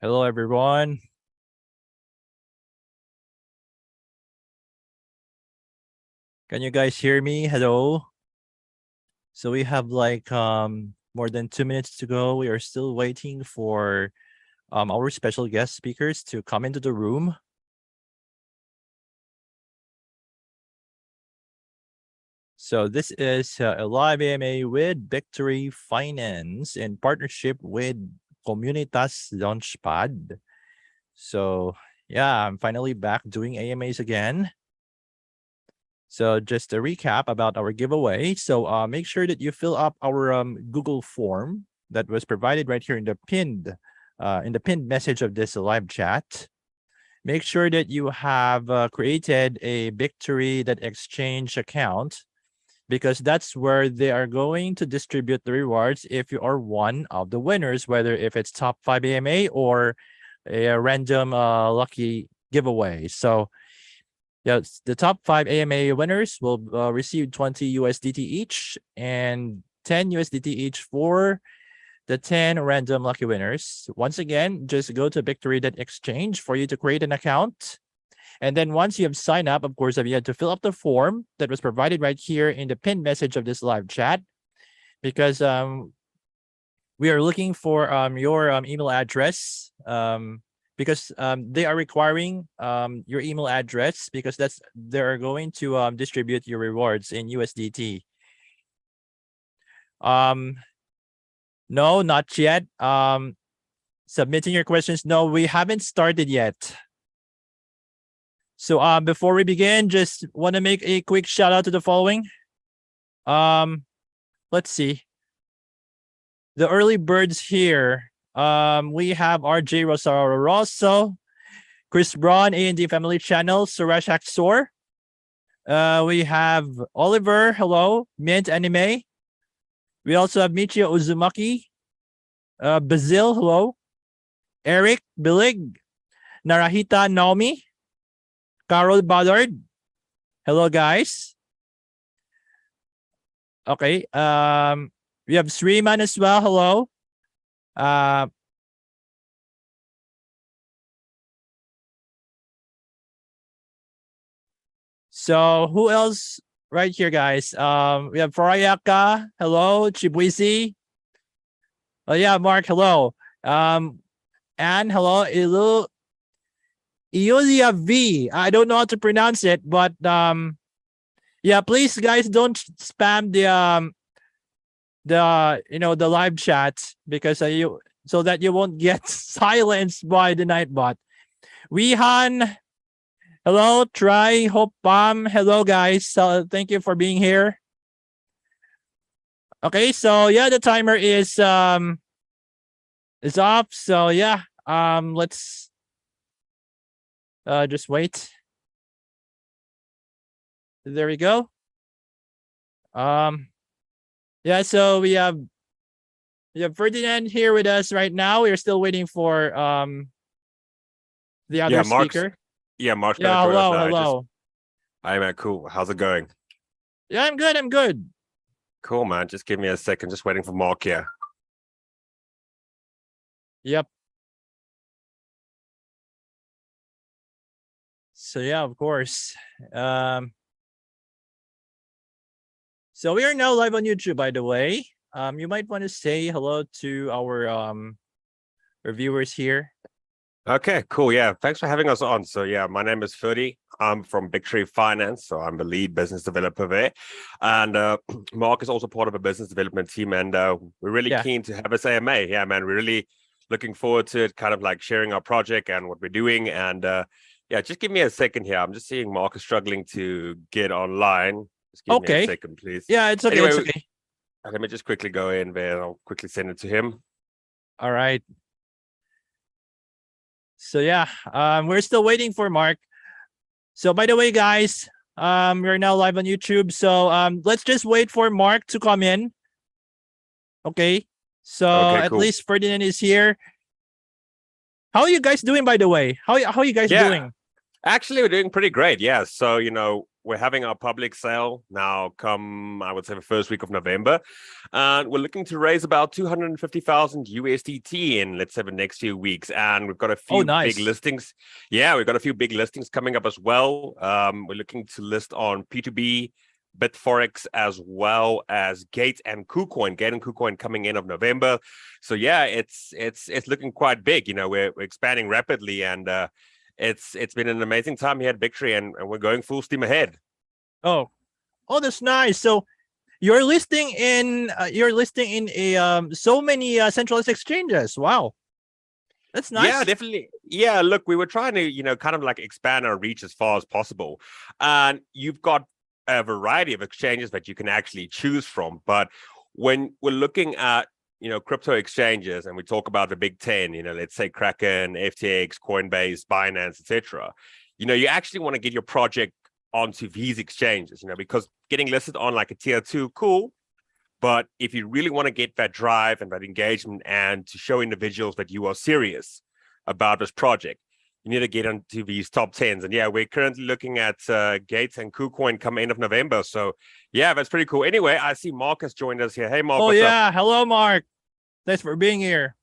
Hello, everyone. Can you guys hear me? Hello. So we have like more than 2 minutes to go. We are still waiting for our special guest speakers to come into the room. So this is a live AMA with Bictory Finance in partnership with Comunitas Launchpad. So yeah, I'm finally back doing AMAs again. So just a recap about our giveaway. So make sure that you fill up our Google form that was provided right here in the pinned message of this live chat. Make sure that you have created a Bictory.exchange account, because that's where they are going to distribute the rewards if you are one of the winners, whether if it's top 5 AMA or a random lucky giveaway. So yeah, the top 5 AMA winners will receive 20 USDT each and 10 USDT each for the 10 random lucky winners. Once again, just go to Bictory.exchange for you to create an account. And then once you have signed up, of course, you have to fill up the form that was provided right here in the pinned message of this live chat, because we are looking for your email address, because they are requiring your email address, because they're going to distribute your rewards in USDT. No, not yet. Submitting your questions. No, we haven't started yet. So before we begin, just want to make a quick shout out to the following. Let's see. The early birds here. We have RJ Rosario Rosso, Chris Braun, A&D Family Channel, Suresh Aksor. We have Oliver, hello, Mint Anime. We also have Michio Uzumaki, Bazil, hello, Eric Bilig, Narahita Naomi, Carol Ballard. Hello, guys. Okay. We have Sriman as well. Hello. So who else right here, guys? We have Farayaka. Hello. Chibuisi. Oh yeah, Mark. Hello. Anne. Hello. Iulia V. I don't know how to pronounce it, but yeah, please, guys, don't spam the live chat, because so that you won't get silenced by the Nightbot. Wihan, hello. Try Hope Bomb, hello, guys. Thank you for being here. Okay, so yeah, the timer is off. So yeah, let's just wait. There we go. Yeah, so we have Ferdinand here with us right now. We're still waiting for the other speaker. Mark's yeah, hello. Hi, man. Cool. How's it going? Yeah, I'm good. Cool, man. Just give me a second. Just waiting for Mark here. Yep. So yeah, of course. So we are now live on YouTube, by the way. You might want to say hello to our viewers here. Okay, cool. Yeah, thanks for having us on. So yeah, my name is Ferdy. I'm from Bictory Finance, so I'm the lead business developer there. And Mark is also part of a business development team, and we're really keen to have this AMA. Yeah, man, we're really looking forward to it, kind of like sharing our project and what we're doing. And yeah, just give me a second here. I'm just seeing Mark is struggling to get online. Just give me a second, please. Yeah, it's okay. Anyway, it's okay. Let me just quickly go in there. I'll quickly send it to him. All right. So yeah, we're still waiting for Mark. So by the way, guys, we're now live on YouTube. So let's just wait for Mark to come in. Okay. So at least Ferdinand is here. How are you guys doing, by the way? How are you guys doing? Actually, we're doing pretty great. Yeah. So, we're having our public sale now come, I would say, the first week of November. And we're looking to raise about 250,000 USDT in, let's say, the next few weeks. And we've got a few big nice. listings. Yeah, we've got a few big listings coming up as well. We're looking to list on P2B, Bitforex, as well as Gate and KuCoin. Gate and KuCoin coming in of November. So yeah, it's looking quite big. We're expanding rapidly, and it's been an amazing time here at Bictory, and we're going full steam ahead. Oh, that's nice. So you're listing in a so many centralized exchanges. Wow, that's nice. Yeah, definitely. Yeah, look, we were trying to kind of like expand our reach as far as possible, and you've got a variety of exchanges that you can actually choose from. But when we're looking at crypto exchanges, and we talk about the big 10, let's say Kraken, FTX, Coinbase, Binance, etc. You actually want to get your project onto these exchanges, because getting listed on like a tier 2, cool. But if you really want to get that drive and that engagement, and to show individuals that you are serious about this project, you need to get into these top 10s. And yeah, we're currently looking at Gates and KuCoin come end of November. So yeah, that's pretty cool. Anyway, I see Marc has joined us here. Hey, Marc, what's up? Hello, Marc. Thanks for being here.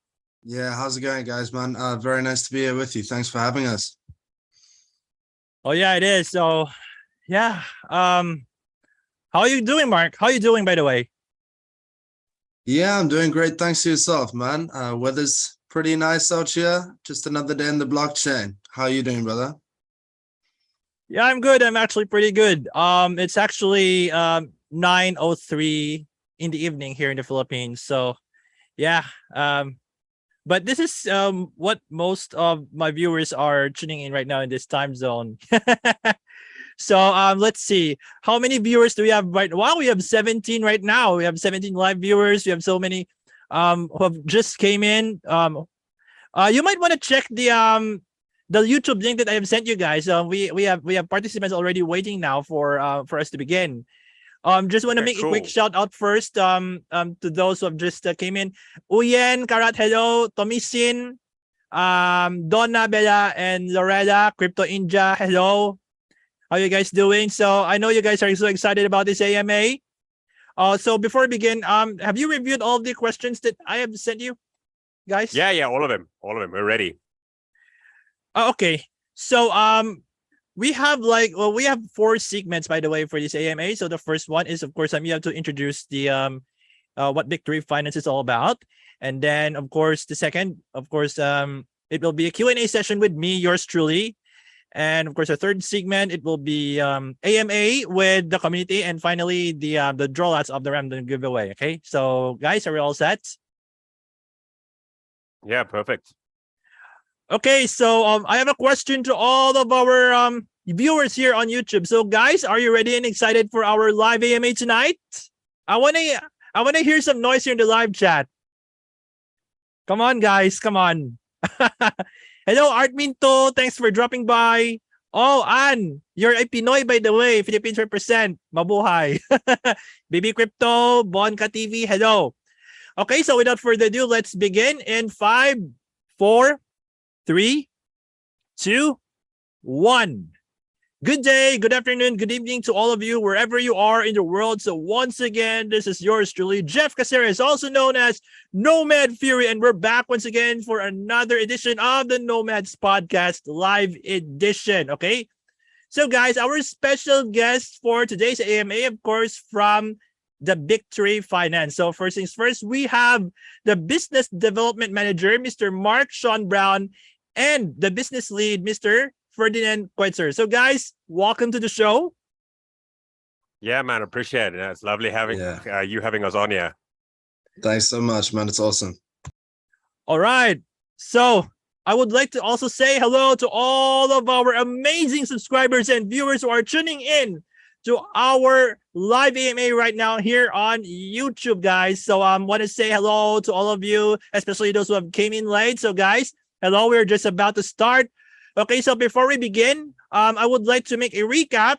Yeah, how's it going, guys, man? Very nice to be here with you. Thanks for having us. Oh yeah, it is. So yeah, how are you doing, Marc? How are you doing, by the way? Yeah, I'm doing great. Thanks to yourself, man. Weather's pretty nice out here. Just another day in the blockchain. How are you doing, brother? Yeah, I'm good. I'm actually pretty good. It's actually 9:03 in the evening here in the Philippines. So yeah, but this is what most of my viewers are tuning in right now in this time zone. So let's see, how many viewers do we have right now? Wow, we have 17 right now. We have 17 live viewers. We have so many who have just came in. You might want to check the YouTube link that I have sent you guys. We have participants already waiting now for us to begin. Just want to make a quick shout out first to those who have just came in. Uyen, Karat, hello. Tomisin, Donna, Bella, and Loretta, Crypto India, hello. How you guys doing? So I know you guys are so excited about this AMA. So before we begin, have you reviewed all the questions that I have sent you, guys? Yeah, all of them. We're ready. Okay. So we have we have 4 segments, by the way, for this AMA. So the first one is, of course, you have to introduce the what Bictory Finance is all about, and then of course the second, of course, it will be a Q&A session with me, yours truly. And of course, our third segment, it will be AMA with the community, and finally the draw lots of the random giveaway. Okay, so guys, are we all set? Yeah, perfect. Okay, so I have a question to all of our viewers here on YouTube. So guys, are you ready and excited for our live AMA tonight? I wanna hear some noise here in the live chat. Come on, guys, come on. Hello, Art Minto. Thanks for dropping by. Oh, Ann, you're a Pinoy, by the way. Philippines represent. Mabuhay. Baby Crypto, Bonka TV, hello. Okay, so without further ado, let's begin in 5, 4, 3, 2, 1. Good day, good afternoon, good evening to all of you, wherever you are in the world. So once again, this is yours truly, Jeff Caceres, also known as Nomad Fury, and we're back once again for another edition of the Nomads Podcast Live Edition, okay? So guys, our special guest for today's AMA, of course, from the Bictory Finance. So first things first, we have the Business Development Manager, Mr. Marc Shawn Brown, and the Business Lead, Mr. Ferdinand Coetzer. So guys, welcome to the show. Yeah, man, appreciate it. It's lovely having you having us on here. Thanks so much, man. It's awesome. All right. So I would like to also say hello to all of our amazing subscribers and viewers who are tuning in to our live AMA right now here on YouTube, guys. So I want to say hello to all of you, especially those who have came in late. So guys, hello, we're just about to start. Okay, so before we begin, I would like to make a recap.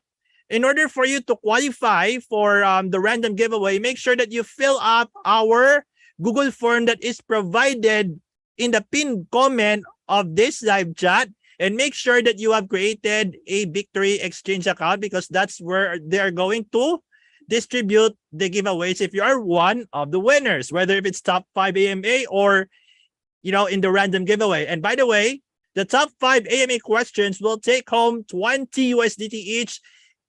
In order for you to qualify for the random giveaway, make sure that you fill up our Google form that is provided in the pinned comment of this live chat. And make sure that you have created a Bictory Exchange account because that's where they're going to distribute the giveaways if you are one of the winners, whether if it's top 5 AMA or, in the random giveaway. And by the way, the top 5 AMA questions will take home 20 USDT each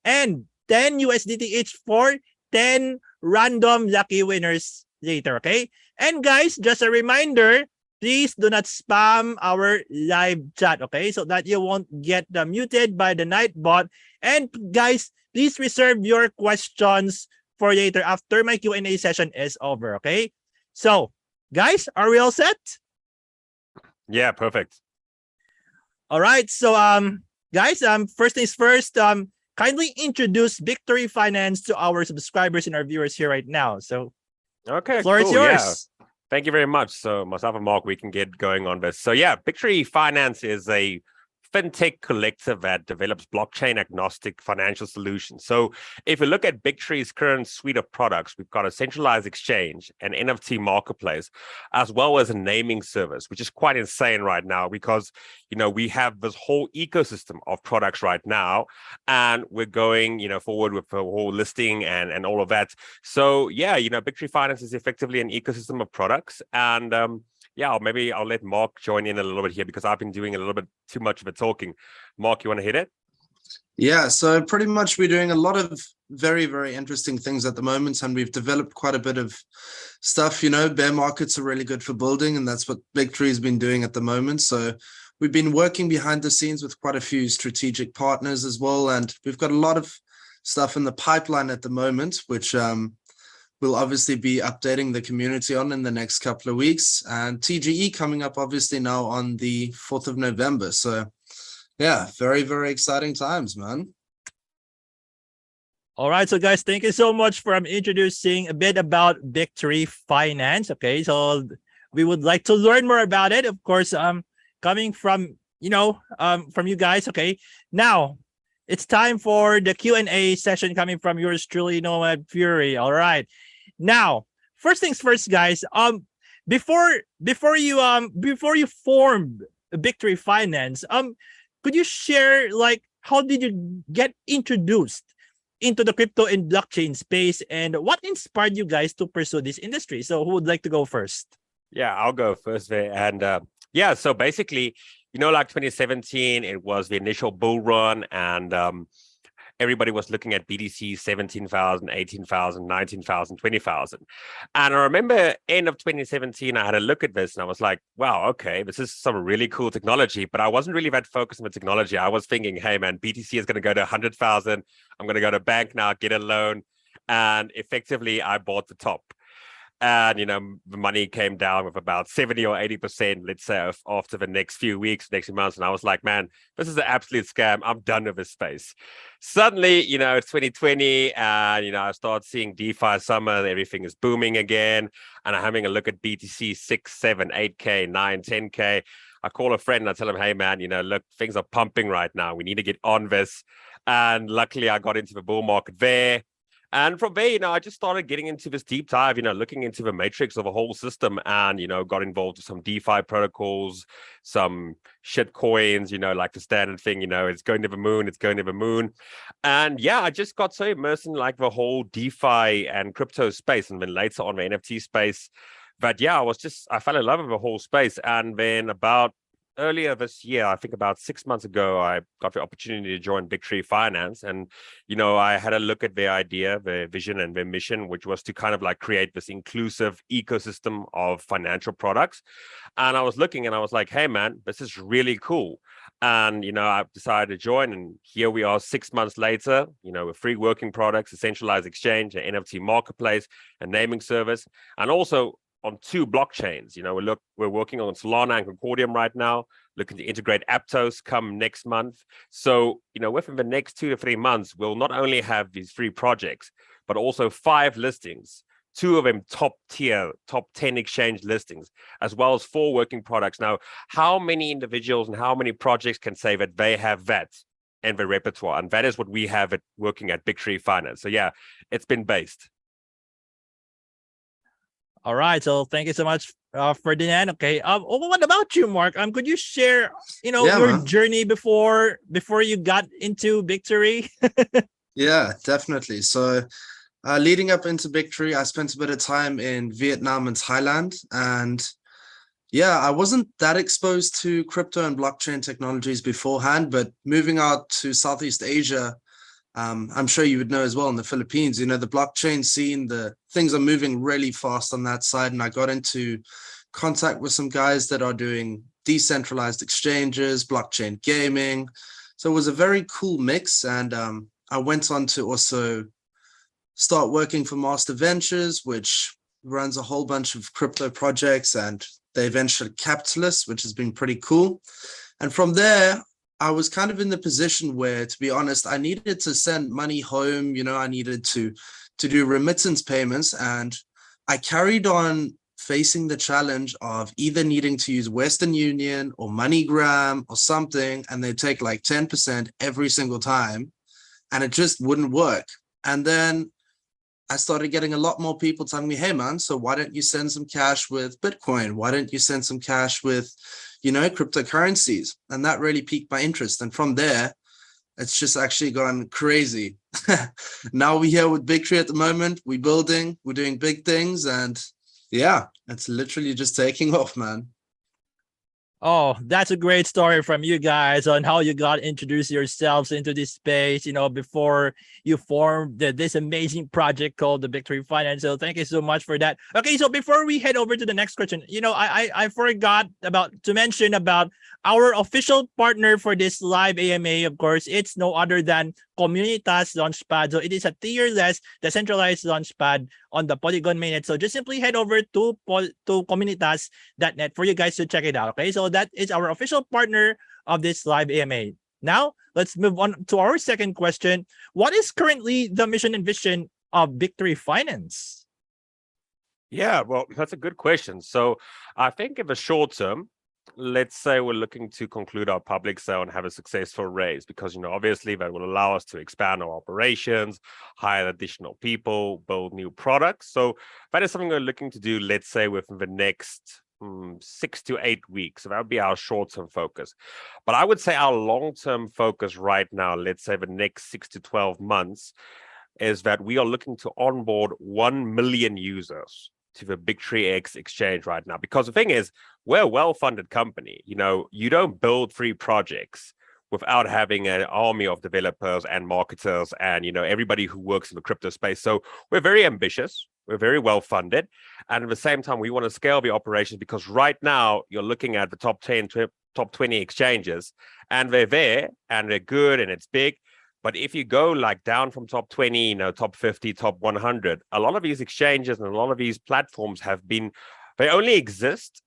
and 10 USDT each for 10 random lucky winners later, okay? And guys, just a reminder, please do not spam our live chat, okay? So that you won't get muted by the Nightbot. And guys, please reserve your questions for later after my Q&A session is over, okay? So, guys, are we all set? Yeah, perfect. All right. So, guys, first things first, kindly introduce Bictory Finance to our subscribers and our viewers here right now. So, Okay, floor is cool. Yeah. yours. Thank you very much. So myself and Mark, we can get going on this. So yeah, Bictory Finance is a fintech collective that develops blockchain agnostic financial solutions. So if you look at Bictory's current suite of products, we've got a centralized exchange, an NFT marketplace, as well as a naming service, which is quite insane right now because, we have this whole ecosystem of products right now, and we're going, forward with the whole listing and all of that. So yeah, Bictory Finance is effectively an ecosystem of products. And yeah, maybe I'll let Mark join in a little bit here because I've been doing a little bit too much of it talking. Mark, you want to hit it? Yeah, so pretty much we're doing a lot of very, very interesting things at the moment, and we've developed quite a bit of stuff. Bear markets are really good for building, and that's what Bictory has been doing at the moment. So we've been working behind the scenes with quite a few strategic partners as well, and we've got a lot of stuff in the pipeline at the moment, which we'll obviously be updating the community on in the next couple of weeks. And TGE coming up obviously now on the 4th of November. So yeah, very, very exciting times, man. All right. So guys, thank you so much for introducing a bit about Bictory Finance. Okay. So we would like to learn more about it. Of course, coming from, from you guys. Okay. Now it's time for the Q&A session coming from yours truly, Nomad Fury. All right. Now, first things first, guys. Before you formed Bictory Finance, could you share how did you get introduced into the crypto and blockchain space, and what inspired you guys to pursue this industry? So, who would like to go first? Yeah, I'll go first there. And yeah, so basically, 2017, it was the initial bull run, and everybody was looking at BTC 17,000, 18,000, 19,000, 20,000. And I remember end of 2017, I had a look at this and I was like, wow, okay, this is some really cool technology, but I wasn't really that focused on the technology. I was thinking, hey man, BTC is going to go to 100,000. I'm going to go to bank now, get a loan. And effectively I bought the top. And, the money came down with about 70 or 80%, let's say, after the next few weeks, next few months. And I was like, man, this is an absolute scam. I'm done with this space. Suddenly, it's 2020 and, I start seeing DeFi summer. Everything is booming again. And I'm having a look at BTC 6, 7, 8K, 9, 10K. I call a friend and I tell him, hey, man, look, things are pumping right now. We need to get on this. And luckily, I got into the bull market there. And from there, I just started getting into this deep dive, looking into the matrix of a whole system and, got involved with some DeFi protocols, some shit coins, like the standard thing, it's going to the moon, it's going to the moon. And yeah, I just got so immersed in the whole DeFi and crypto space, and then later on the NFT space. But yeah, I fell in love with the whole space. And then about earlier this year, I think about 6 months ago, I got the opportunity to join Bictory Finance. And, I had a look at their idea, their vision and their mission, which was to kind of create this inclusive ecosystem of financial products. And I was looking and I was like, hey, man, this is really cool. And, I decided to join. And here we are 6 months later, with free working products, a centralized exchange, an NFT marketplace, a naming service, and also on 2 blockchains. We're working on Solana and Concordium right now, looking to integrate Aptos come next month. So, within the next 2 to 3 months, we'll not only have these 3 projects, but also 5 listings, 2 of them top tier, top 10 exchange listings, as well as 4 working products. Now, how many individuals and how many projects can say that they have that in their repertoire? And that is what we have working at Bictory Finance. So yeah, it's been based. All right. So thank you so much, Ferdinand. Okay. What about you, Mark? Could you share, Yeah, your man. journey before you got into Bictory? Yeah, definitely. So, leading up into Bictory, I spent a bit of time in Vietnam and Thailand. And yeah, I wasn't that exposed to crypto and blockchain technologies beforehand, but moving out to Southeast Asia, I'm sure you would know as well in the Philippines, the blockchain scene, the things are moving really fast on that side. And I got into contact with some guys that are doing decentralized exchanges, blockchain gaming. So it was a very cool mix. And I went on to also start working for Master Ventures, which runs a whole bunch of crypto projects, and they ventured capitalists, which has been pretty cool. And from there, I was kind of in the position where, to be honest, I needed to send money home. I needed to do remittance payments, and I carried on facing the challenge of either needing to use Western Union or MoneyGram or something, and they take like 10% every single time, and it just wouldn't work. And then I started getting a lot more people telling me, hey, man, so why don't you send some cash with Bitcoin? Why don't you send some cash with, cryptocurrencies? And that really piqued my interest. And from there, it's just actually gone crazy. Now we're here with Bictory at the moment. We're building, we're doing big things. And yeah, it's literally just taking off, man. Oh, that's a great story from you guys on how you got introduced yourselves into this space, before you formed this amazing project called the Bictory Finance. So thank you so much for that. Okay, so before we head over to the next question, I forgot to mention about our official partner for this live AMA. Of course, it's no other than Comunitas Launchpad. So it is a tier-less decentralized launchpad on the Polygon mainnet. So just simply head over to Comunitas.net for you guys to check it out. Okay, so that is our official partner of this live AMA. Now, let's move on to our second question. What is currently the mission and vision of Bictory Finance? Yeah, well, that's a good question. So I think in the short term, let's say we're looking to conclude our public sale and have a successful raise, because obviously that will allow us to expand our operations, hire additional people, build new products. So that is something we're looking to do, let's say, within the next 6 to 8 weeks. So that would be our short-term focus. But I would say our long-term focus right now, let's say the next 6 to 12 months, is that we are looking to onboard 1 million users to the Bictory X exchange right now. Because the thing is, we're a well-funded company. You don't build free projects without having an army of developers and marketers and, everybody who works in the crypto space. So we're very ambitious. We're very well-funded. And at the same time, we want to scale the operations, because right now you're looking at the top 10, top 20 exchanges, and they're there and they're good and it's big. But if you go like down from top 20, top 50, top 100, a lot of these exchanges and a lot of these platforms they only exist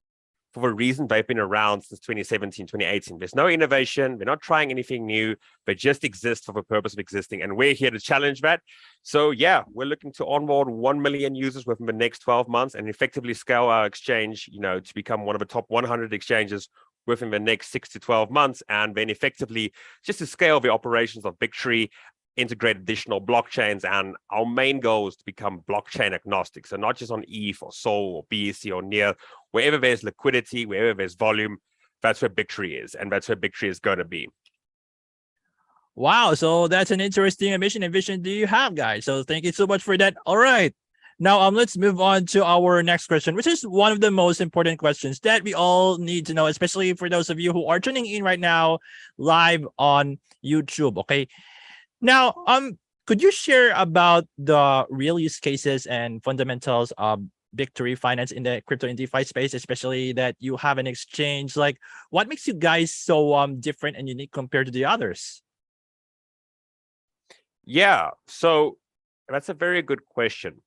for the reason they've been around since 2017, 2018. There's no innovation. They're not trying anything new. They just exist for the purpose of existing. And we're here to challenge that. So yeah, we're looking to onboard 1 million users within the next 12 months and effectively scale our exchange, to become one of the top 100 exchanges within the next 6 to 12 months, and then effectively just to scale the operations of Bictory, integrate additional blockchains. And our main goal is to become blockchain agnostic. So not just on ETH or Sol or BSC or NEAR, wherever there's liquidity, wherever there's volume, that's where Bictory is. And that's where Bictory is going to be. Wow. So that's an interesting mission and vision do you have, guys. So thank you so much for that. All right. Now, let's move on to our next question, which is one of the most important questions that we all need to know, especially for those of you who are tuning in right now live on YouTube. Okay. Now, could you share about the real use cases and fundamentals of Bictory Finance in the crypto and DeFi space, especially that you have an exchange? Like, what makes you guys so different and unique compared to the others? Yeah, so that's a very good question.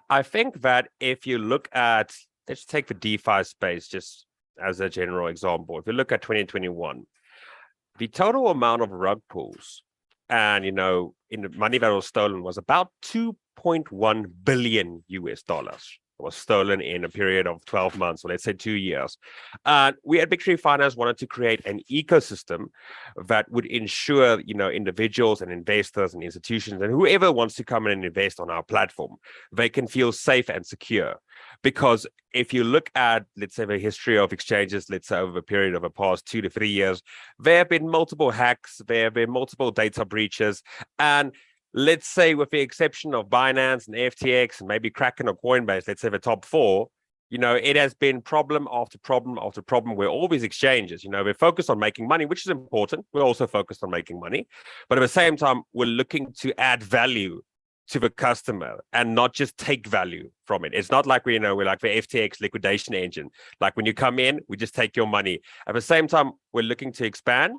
I think that if you look at, let's take the DeFi space just as a general example. If you look at 2021, the total amount of rug pulls and, in the money that was stolen was about 2.1 billion US dollars, was stolen in a period of 12 months, or let's say 2 years. And we at Bictory Finance wanted to create an ecosystem that would ensure, individuals and investors and institutions and whoever wants to come in and invest on our platform, they can feel safe and secure. Because if you look at, let's say, the history of exchanges, let's say over a period of the past 2 to 3 years, there have been multiple hacks, there have been multiple data breaches, and let's say with the exception of Binance and FTX and maybe Kraken or Coinbase, let's say the top four, it has been problem after problem after problem where all these exchanges, we're focused on making money, which is important. We're also focused on making money. But at the same time, we're looking to add value to the customer and not just take value from it. It's not like we're like the FTX liquidation engine. Like when you come in, we just take your money. At the same time, we're looking to expand,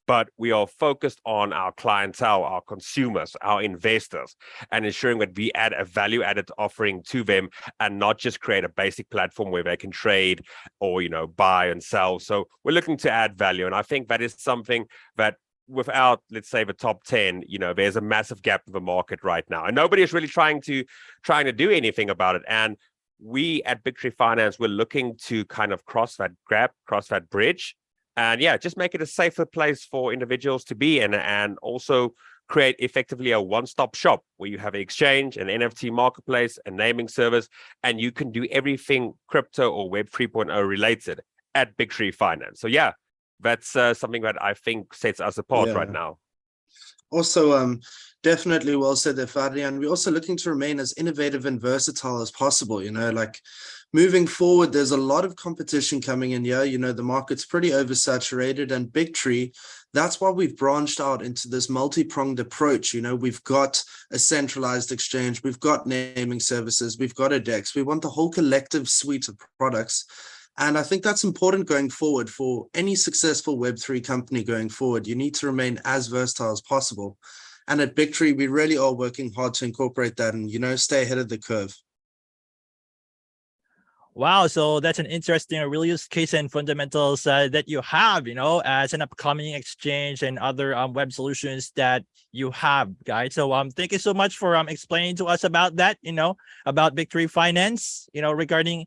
but we are focused on our clientele, our consumers, our investors, and ensuring that we add a value-added offering to them and not just create a basic platform where they can trade or, buy and sell. So we're looking to add value. And I think that is something that without, let's say, the top 10, there's a massive gap in the market right now. And nobody is really trying to do anything about it. And we at Bictory Finance, we're looking to kind of cross that bridge. And just make it a safer place for individuals to be in, and also create effectively a one-stop shop where you have an exchange, an NFT marketplace, a naming service, and you can do everything crypto or Web 3.0 related at Bictory Finance. So that's something that I think sets us apart right now. Also, definitely well said there, Ferdinand. We're also looking to remain as innovative and versatile as possible. Moving forward, there's a lot of competition coming in here. The market's pretty oversaturated, and Bictory, that's why we've branched out into this multi-pronged approach. We've got a centralized exchange, we've got naming services, we've got a DEX. We want the whole collective suite of products. And I think that's important going forward for any successful Web3 company going forward. You need to remain as versatile as possible. And at Bictory, we really are working hard to incorporate that and, stay ahead of the curve. Wow, so that's an interesting real use case and fundamentals that you have, as an upcoming exchange and other web solutions that you have, guys. So thank you so much for explaining to us about that, about Bictory Finance, regarding,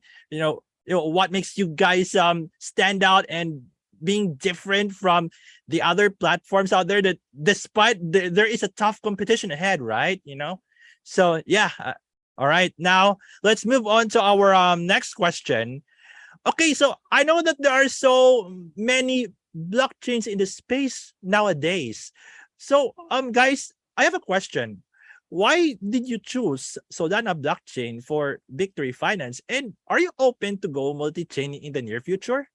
what makes you guys stand out and being different from the other platforms out there, that despite there is a tough competition ahead, right? So all right, now let's move on to our next question. Okay, so I know that there are so many blockchains in the space nowadays. So guys, I have a question. Why did you choose Solana blockchain for Bictory Finance? And are you open to go multi-chain in the near future?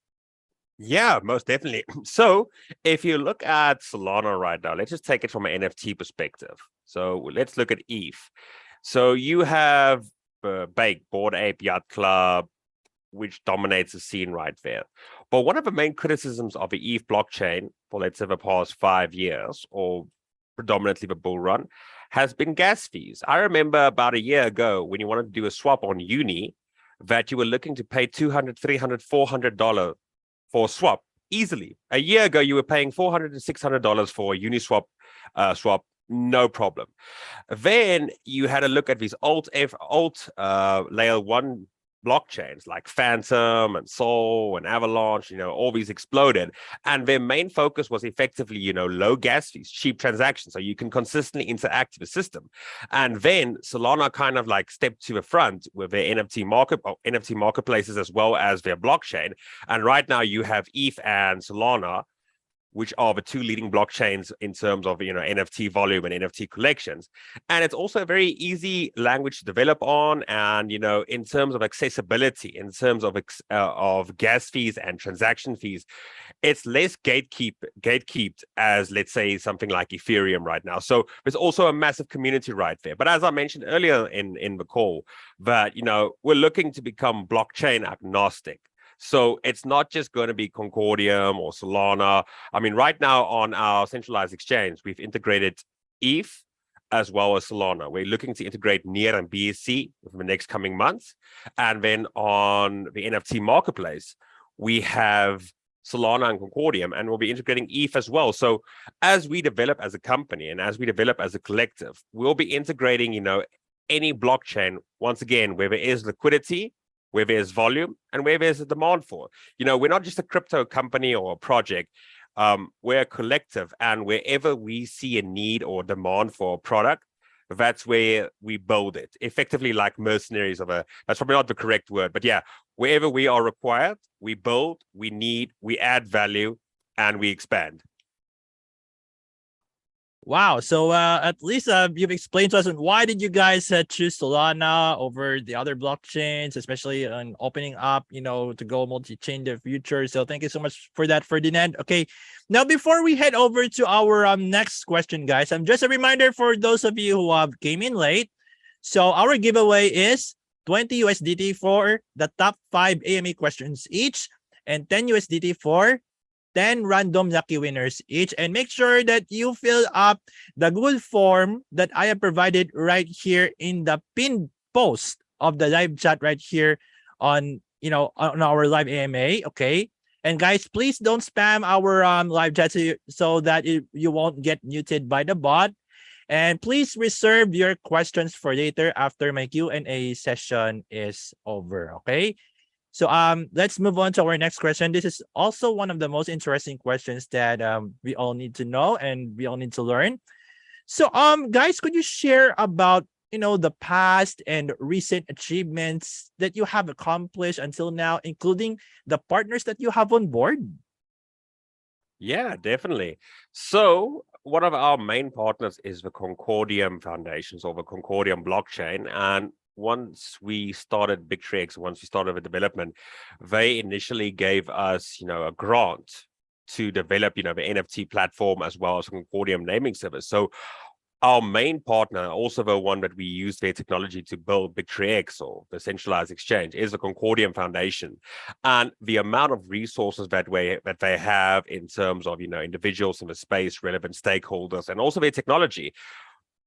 Yeah, most definitely. So if you look at Solana right now, let's just take it from an NFT perspective. So let's look at ETH. So you have Bake, Bored Ape Yacht Club, which dominates the scene right there. But one of the main criticisms of the ETH blockchain for, let's say, the past 5 years, or predominantly the bull run, has been gas fees. I remember about a year ago when you wanted to do a swap on Uni, that you were looking to pay $200, $300, $400 for a swap easily. A year ago, you were paying $400 and $600 for a Uniswap swap, no problem. Then you had a look at these alt layer 1 blockchains like Phantom and Sol and Avalanche, all these exploded. And their main focus was effectively, low gas fees, cheap transactions, so you can consistently interact with the system. And then Solana kind of like stepped to the front with their NFT marketplaces as well as their blockchain. And right now you have ETH and Solana, which are the two leading blockchains in terms of NFT volume and NFT collections. And it's also a very easy language to develop on. And in terms of accessibility, in terms of gas fees and transaction fees, it's less gatekept as, let's say, something like Ethereum right now. So there's also a massive community right there. But as I mentioned earlier in the call, that we're looking to become blockchain agnostic. So it's not just going to be Concordium or Solana. I mean, right now on our centralized exchange, we've integrated ETH as well as Solana. We're looking to integrate NEAR and BSC in the next coming months. And then on the NFT marketplace, we have Solana and Concordium, and we'll be integrating ETH as well. So as we develop as a company and as we develop as a collective, we'll be integrating, any blockchain, once again, where there is liquidity, where there's volume, and where there's a demand for. We're not just a crypto company or a project. We're a collective, and wherever we see a need or demand for a product, that's where we build it. Effectively, like mercenaries that's probably not the correct word, but yeah, wherever we are required, we build, we add value, and we expand. Wow. So at least you've explained to us why did you guys choose Solana over the other blockchains, especially on opening up, to go multi-chain in the future. So thank you so much for that, Ferdinand. Okay. Now, before we head over to our next question, guys, just a reminder for those of you who have came in late. So our giveaway is 20 USDT for the top 5 AMA questions each, and 10 USDT for 10 random lucky winners each. And make sure that you fill up the Google form that I have provided right here in the pinned post of the live chat right here on our live AMA. Okay. And guys, please don't spam our live chat so that you won't get muted by the bot. And please reserve your questions for later after my Q&A session is over. Okay. So let's move on to our next question. This is also one of the most interesting questions that we all need to know and we all need to learn. So guys, could you share about the past and recent achievements that you have accomplished until now, including the partners that you have on board? Yeah, definitely. So one of our main partners is the Concordium Foundations, or the Concordium blockchain. And once we started Bictory, once we started the development, they initially gave us, a grant to develop, the NFT platform as well as Concordium naming service. So our main partner, also the one that we use their technology to build Bictory, or the centralized exchange, is the Concordium Foundation. And the amount of resources that they have in terms of, individuals in the space, relevant stakeholders, and also their technology,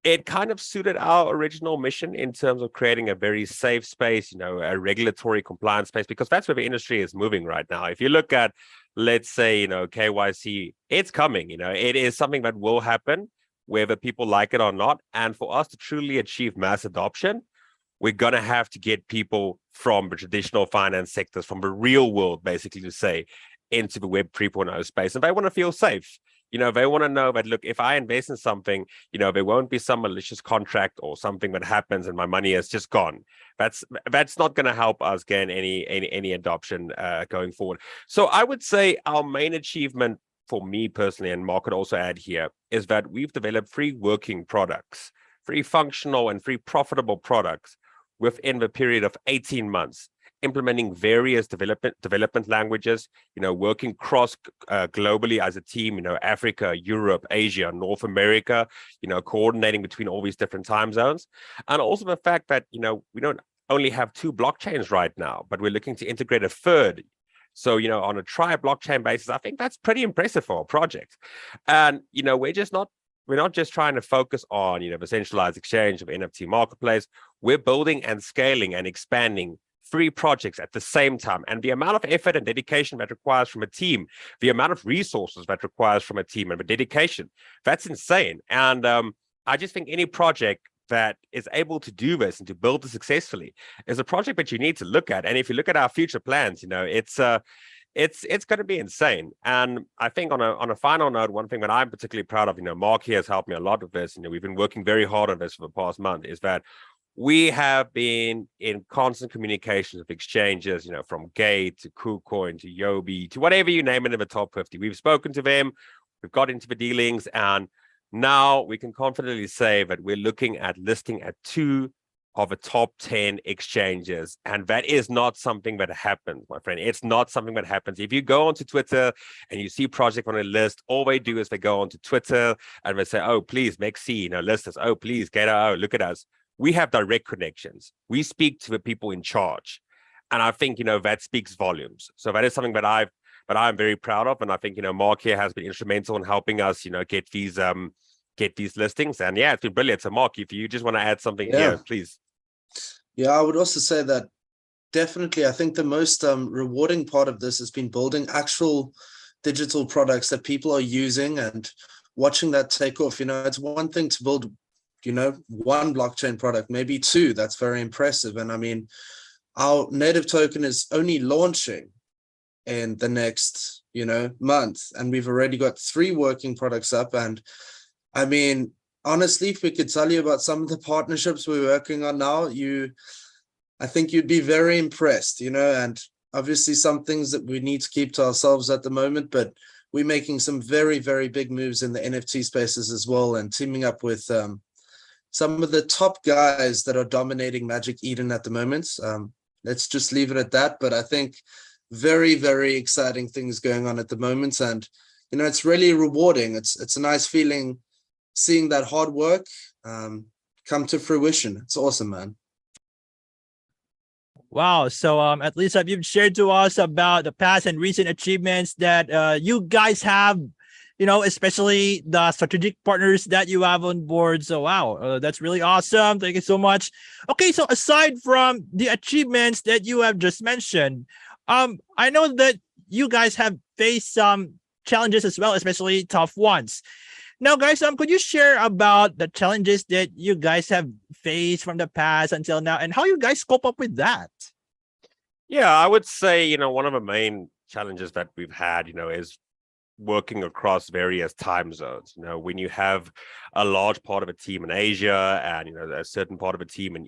it kind of suited our original mission in terms of creating a very safe space, a regulatory compliance space, because that's where the industry is moving right now. If you look at, let's say, KYC, it's coming, it is something that will happen, whether people like it or not. And for us to truly achieve mass adoption, we're going to have to get people from the traditional finance sectors, from the real world, basically, to say, into the Web 3.0 space. And they want to feel safe. They want to know that, look, if I invest in something, there won't be some malicious contract or something that happens and my money is just gone. That's not going to help us gain any adoption going forward. So I would say our main achievement for me personally, and Marc could also add here, is that we've developed 3 working products, 3 functional and 3 profitable products within the period of 18 months. Implementing various development languages, working cross globally as a team, Africa, Europe, Asia, North America, coordinating between all these different time zones. And also the fact that, we don't only have 2 blockchains right now, but we're looking to integrate a third. So, on a tri-blockchain basis, I think that's pretty impressive for a project. And, we're not just trying to focus on, the centralized exchange of NFT marketplace. We're building and scaling and expanding 3 projects at the same time. And the amount of effort and dedication that requires from a team, the amount of resources that requires from a team and the dedication, that's insane. And I just think any project that is able to do this and to build this successfully is a project that you need to look at. And if you look at our future plans, it's going to be insane. And I think on a final note, one thing that I'm particularly proud of, Marc here has helped me a lot with this. We've been working very hard on this for the past month, is that we have been in constant communications with exchanges, from Gate to KuCoin to Yobi to whatever you name it in the top 50. We've spoken to them, we've got into the dealings, and now we can confidently say that we're looking at listing at 2 of the top 10 exchanges. And that is not something that happens, my friend. It's not something that happens. If you go onto Twitter and you see project on a list, all they do is they go onto Twitter and they say, oh, please make C, list us. Oh, please get out. Look at us. We have direct connections. We speak to the people in charge. And I think, that speaks volumes. So that is something that I'm very proud of. And I think, Marc here has been instrumental in helping us, get these listings. And yeah, it's been brilliant. So Marc, if you just want to add something here, please. Yeah, I would also say that definitely, I think the most rewarding part of this has been building actual digital products that people are using and watching that take off. It's one thing to build one blockchain product, maybe two. That's very impressive. And I mean, our native token is only launching in the next, month, and we've already got 3 working products up. And I mean, honestly, if we could tell you about some of the partnerships we're working on now, I think you'd be very impressed, and obviously some things that we need to keep to ourselves at the moment, but we're making some very, very big moves in the NFT spaces as well, and teaming up with some of the top guys that are dominating Magic Eden at the moment. Let's just leave it at that. But I think very, very exciting things going on at the moment. And, it's really rewarding. It's a nice feeling seeing that hard work come to fruition. It's awesome, man. Wow. So at least you've shared to us about the past and recent achievements that you guys have, especially the strategic partners that you have on board. So wow, that's really awesome. Thank you so much. Okay, so aside from the achievements that you have just mentioned, I know that you guys have faced some challenges as well, especially tough ones. Now, guys, could you share about the challenges that you guys have faced from the past until now, and how you guys cope up with that? Yeah, I would say, one of the main challenges that we've had, is working across various time zones. When you have a large part of a team in Asia and a certain part of a team in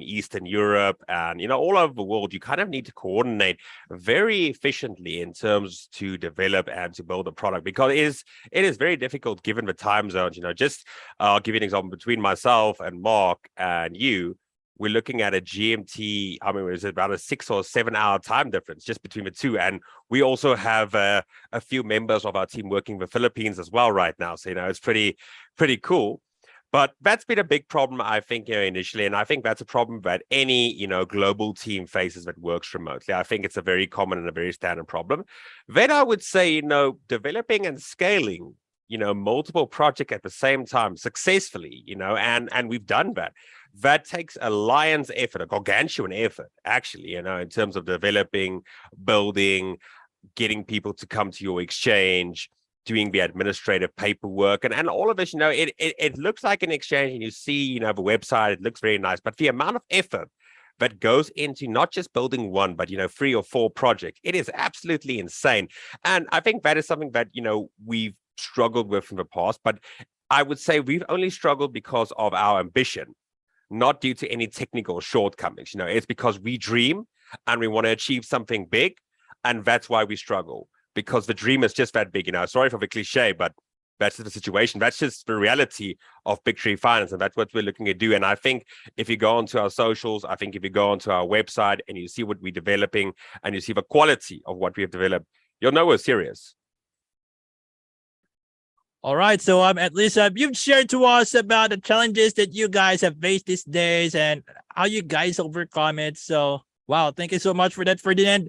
Eastern Europe and all over the world, you kind of need to coordinate very efficiently in terms to develop and to build a product, because it is very difficult given the time zones. Just I'll give you an example. Between myself and Mark and you, we're looking at a GMT, I mean, it's about a 6 or 7 hour time difference just between the two. And we also have a few members of our team working in the Philippines as well right now. So, it's pretty cool. But that's been a big problem, I think, initially. And I think that's a problem that any, global team faces that works remotely. I think it's a very common and a very standard problem. Then I would say, developing and scaling, multiple projects at the same time successfully, and we've done that. That takes a lion's effort, a gargantuan effort, actually, in terms of developing, building, getting people to come to your exchange, doing the administrative paperwork, and all of this. It looks like an exchange, and you see, the website, it looks very nice, but the amount of effort that goes into not just building one, but 3 or 4 projects, it is absolutely insane. And I think that is something that we've struggled with in the past, but I would say we've only struggled because of our ambition, not due to any technical shortcomings. It's because we dream and we want to achieve something big, and that's why we struggle, because the dream is just that big. Sorry for the cliche, but that's just the situation. That's just the reality of Bictory Finance, and that's what we're looking to do. And I think if you go onto our socials, I think if you go onto our website and you see what we're developing and you see the quality of what we have developed, you'll know we're serious. All right, so at least you've shared to us about the challenges that you guys have faced these days and how you guys overcome it. So wow, thank you so much for that, Ferdinand.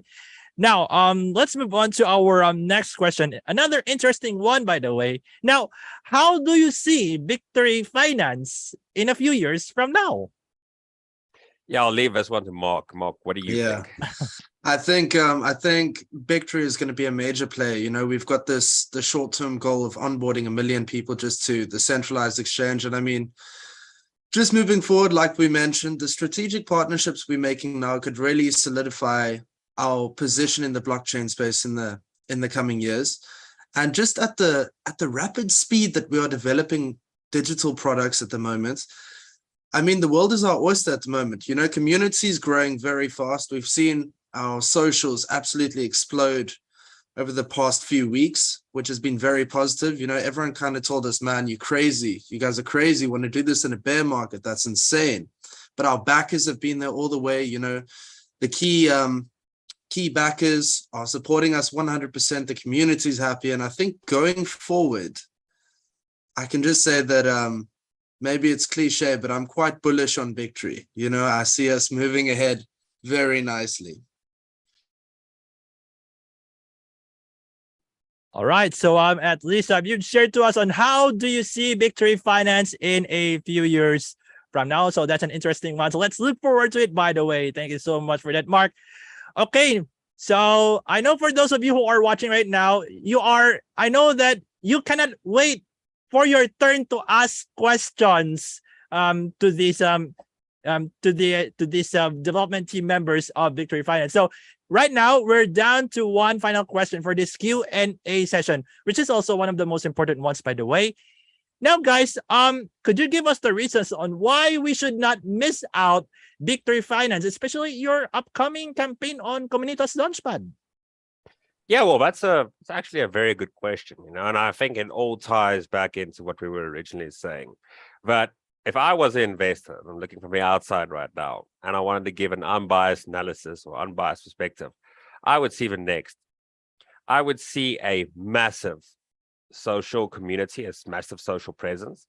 Now, let's move on to our next question. Another interesting one, by the way. Now, how do you see Bictory Finance in a few years from now? Yeah, I'll leave this one to Mark. Mark, what do you think? I think Bictory is going to be a major player. We've got the short-term goal of onboarding 1 million people just to the centralized exchange. And I mean, just moving forward, like we mentioned, the strategic partnerships we're making now could really solidify our position in the blockchain space in the coming years. And just at the rapid speed that we are developing digital products at the moment, I mean, the world is our oyster at the moment. Community is growing very fast. We've seen our socials absolutely explode over the past few weeks, which has been very positive. Everyone kind of told us, man, you're crazy. You guys are crazy. You want to do this in a bear market? That's insane. But our backers have been there all the way. The key backers are supporting us 100%. The community is happy. And I think going forward, I can just say that maybe it's cliche, but I'm quite bullish on Bictory. I see us moving ahead very nicely. All right, so at least you've shared to us on how do you see Bictory Finance in a few years from now. So that's an interesting one. So let's look forward to it, by the way. Thank you so much for that, Mark. Okay, so I know for those of you who are watching right now, I know that you cannot wait for your turn to ask questions to these development team members of Bictory Finance. So right now we're down to one final question for this Q&A session, which is also one of the most important ones, by the way. Now, guys, could you give us the reasons on why we should not miss out Bictory Finance, especially your upcoming campaign on Comunitas Launchpad? Yeah, well, it's actually a very good question, and I think it all ties back into what we were originally saying. But if I was an investor, I'm looking from the outside right now, and I wanted to give an unbiased analysis or unbiased perspective, I would see the next. I would see a massive social community, a massive social presence.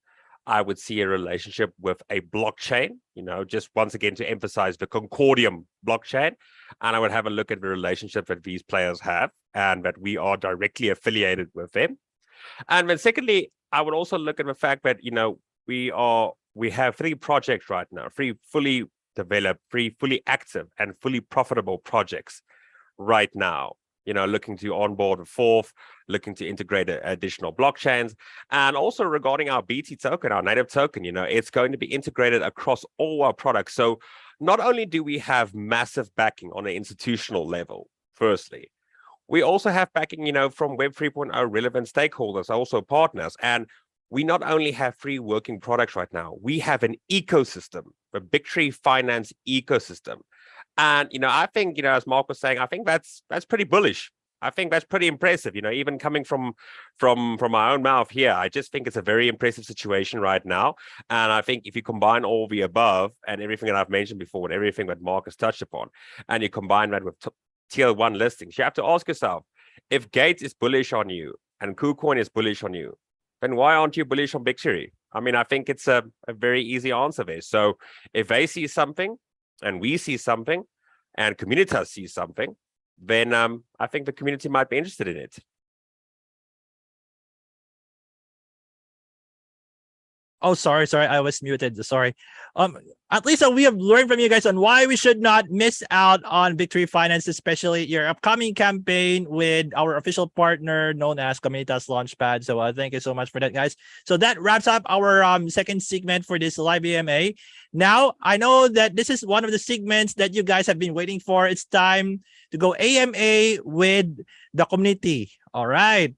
I would see a relationship with a blockchain, just once again to emphasize the Concordium blockchain. And I would have a look at the relationship that these players have and that we are directly affiliated with them. And then secondly, I would also look at the fact that, we have 3 projects right now, 3 fully developed, 3 fully active and fully profitable projects right now. Looking to onboard a 4th, looking to integrate additional blockchains. And also regarding our BT token, our native token, it's going to be integrated across all our products. So not only do we have massive backing on an institutional level, firstly, we also have backing, from Web 3.0 relevant stakeholders, also partners. And we not only have 3 working products right now, we have an ecosystem, the Bictory Finance ecosystem. And, I think, as Marc was saying, I think that's pretty bullish. I think that's pretty impressive, even coming from my own mouth here. I just think it's a very impressive situation right now. And I think if you combine all the above and everything that I've mentioned before and everything that Marc has touched upon, and you combine that with tier 1 listings, you have to ask yourself, if Gates is bullish on you and KuCoin is bullish on you, then why aren't you bullish on Bictory? I mean, I think it's a very easy answer there. So if they see something, and we see something, and Comunitas sees something, then I think the community might be interested in it. Oh, sorry, I was muted. Sorry. At least we have learned from you guys on why we should not miss out on Bictory Finance, especially your upcoming campaign with our official partner known as Comunitas Launchpad. So thank you so much for that, guys. So that wraps up our second segment for this live AMA. Now, I know that this is one of the segments that you guys have been waiting for. It's time to go AMA with the community. All right.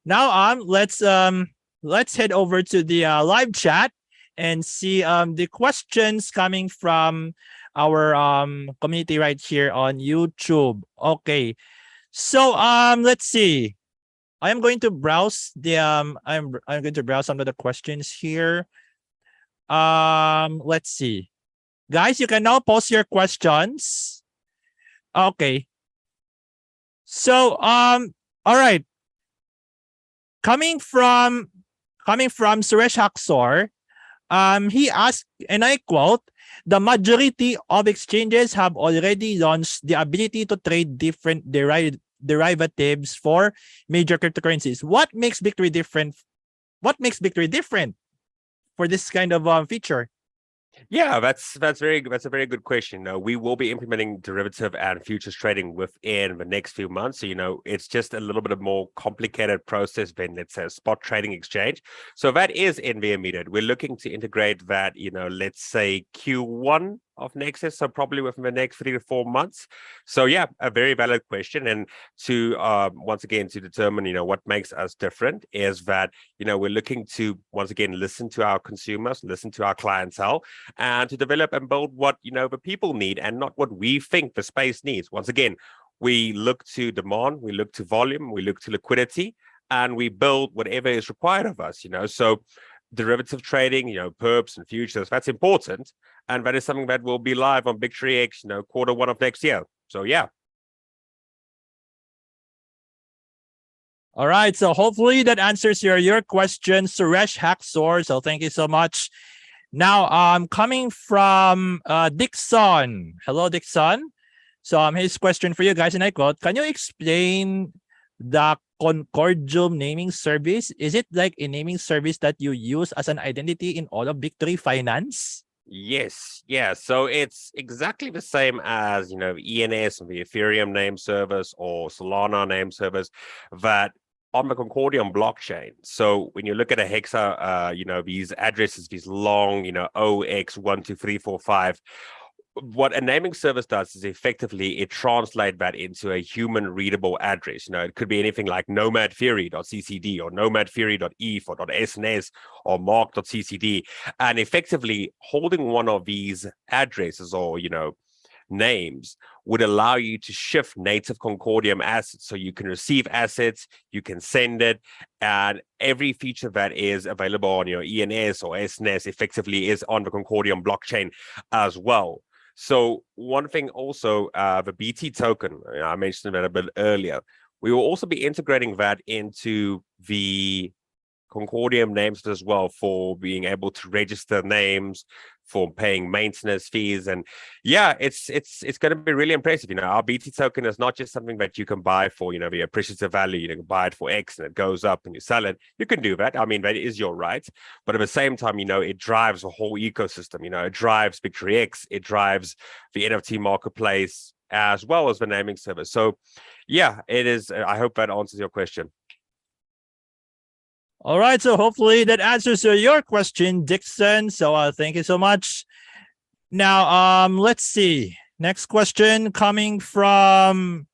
Now, let's head over to the live chat and see the questions coming from our community right here on YouTube. Okay. So let's see. I am going to browse the I'm going to browse some of the questions here. Let's see. Guys, you can now post your questions. Okay. So all right. Coming from Suresh Haksor, he asked, and I quote, the majority of exchanges have already launched the ability to trade different derivatives for major cryptocurrencies. What makes Bictory different? What makes Bictory different for this kind of feature? Yeah, that's a very good question. We will be implementing derivative and futures trading within the next few months. So, it's just a little bit of more complicated process than, let's say, a spot trading exchange. So that is in the immediate. We're looking to integrate that, let's say Q1 of next year, so probably within the next 3 to 4 months. So yeah, a very valid question. And to once again to determine what makes us different is that we're looking to once again listen to our consumers, listen to our clientele, and to develop and build what the people need and not what we think the space needs. Once again, we look to demand, we look to volume, we look to liquidity, and we build whatever is required of us. So derivative trading, perps and futures, that's important. And that is something that will be live on Bictory X, Q1 of next year. So yeah. All right. So hopefully that answers your question, Suresh Haksor. So thank you so much. Now, coming from Dixon. Hello, Dixon. So his question for you guys, and I quote, can you explain the Concordium naming service? Is it like a naming service that you use as an identity in all of Bictory Finance? Yes, yeah. So it's exactly the same as ENS, the Ethereum name service or Solana name service, that on the Concordium blockchain. So when you look at a hexa, these addresses, these long, OX12345, what a naming service does is effectively it translates that into a human readable address. It could be anything like nomadtheory.ccd or nomadtheory.eth or .sns or mark.ccd. And effectively holding one of these addresses or, names would allow you to shift native Concordium assets. So you can receive assets, you can send it, and every feature that is available on your ENS or SNS effectively is on the Concordium blockchain as well. So one thing also, the BT token, I mentioned that a bit earlier, we will also be integrating that into the Concordium names as well for being able to register names, for paying maintenance fees. And yeah, it's going to be really impressive. Our BT token is not just something that you can buy for, the appreciative value. You can buy it for X and it goes up and you sell it. You can do that. I mean, that is your right. But at the same time, it drives a whole ecosystem. It drives Bictory X, it drives the NFT marketplace as well as the naming service. So yeah, it is. I hope that answers your question. All right, so hopefully that answers your question, Dixon. So thank you so much. Now, let's see. Next question coming from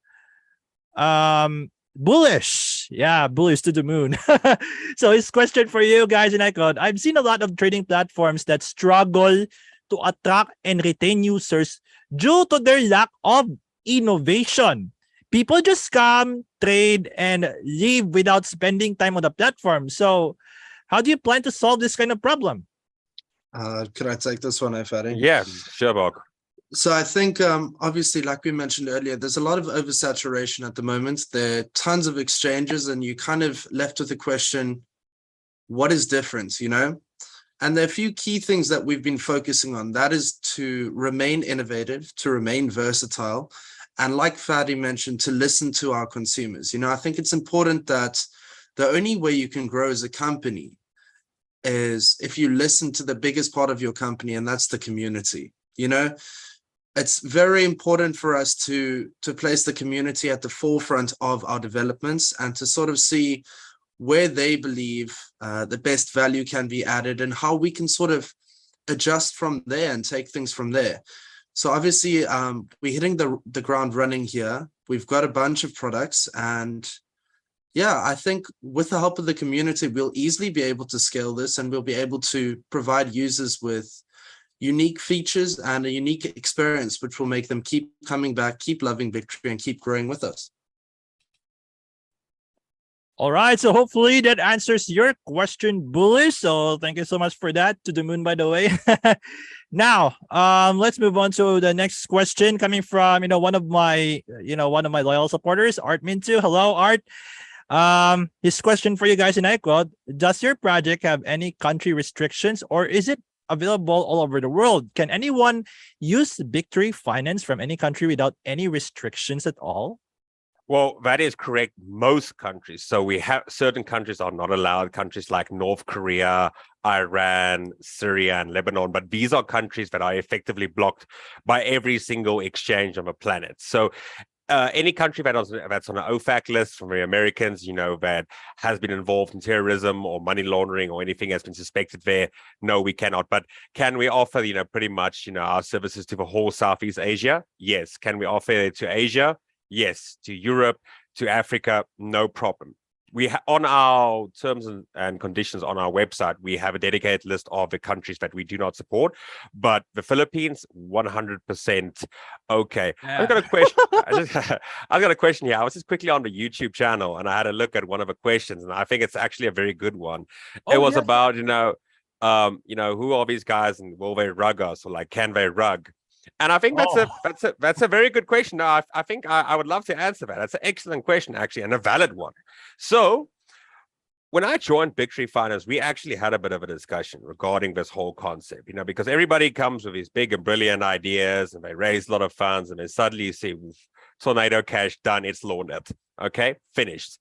Bullish. Yeah, Bullish to the moon. So his question for you guys, and I quote, I've seen a lot of trading platforms that struggle to attract and retain users due to their lack of innovation. People just come, trade, and leave without spending time on the platform. So how do you plan to solve this kind of problem? Could I take this one, Ferdinand? Yeah, sure, Mark. So I think, obviously, like we mentioned earlier, there's a lot of oversaturation at the moment. There are tons of exchanges, and you kind of left with the question, what is different, And there are a few key things that we've been focusing on. That is to remain innovative, to remain versatile, and like Fadi mentioned, to listen to our consumers. I think it's important that the only way you can grow as a company is if you listen to the biggest part of your company, and that's the community. It's very important for us to place the community at the forefront of our developments and to sort of see where they believe the best value can be added and how we can sort of adjust from there and take things from there. So obviously, we're hitting the ground running here. We've got a bunch of products, and yeah, I think with the help of the community, we'll easily be able to scale this, and we'll be able to provide users with unique features and a unique experience, which will make them keep coming back, keep loving Bictory, and keep growing with us. All right, so hopefully that answers your question, Bullish. So thank you so much for that, to the moon, by the way. Now, let's move on to the next question coming from one of my loyal supporters, Art Mintu. Hello, Art. His question for you guys, and I quote, does your project have any country restrictions, or is it available all over the world? Can anyone use Bictory Finance from any country without any restrictions at all? Well, that is correct. Most countries. So we have certain countries are not allowed, countries like North Korea, Iran, Syria, and Lebanon. But these are countries that are effectively blocked by every single exchange on the planet. So any country that's on an OFAC list from the Americans, that has been involved in terrorism or money laundering or anything has been suspected there, no, we cannot. But can we offer, pretty much, our services to the whole Southeast Asia? Yes. Can we offer it to Asia? Yes. To Europe, to Africa, no problem. We on our terms and conditions on our website, we have a dedicated list of the countries that we do not support, but the Philippines, 100% okay. Yeah. I've got a question. I've got a question here. I was just quickly on the YouTube channel and I had a look at one of the questions, and I think it's actually a very good one. It was about, who are these guys and will they rug us, or like, can they rug? And I think that's a very good question. I think I would love to answer that. That's an excellent question, actually, and a valid one. So when I joined Bictory Finance, we actually had a bit of a discussion regarding this whole concept, because everybody comes with these big and brilliant ideas and they raise a lot of funds, and then suddenly you see tornado cash, done, it's laundered. Okay, finished.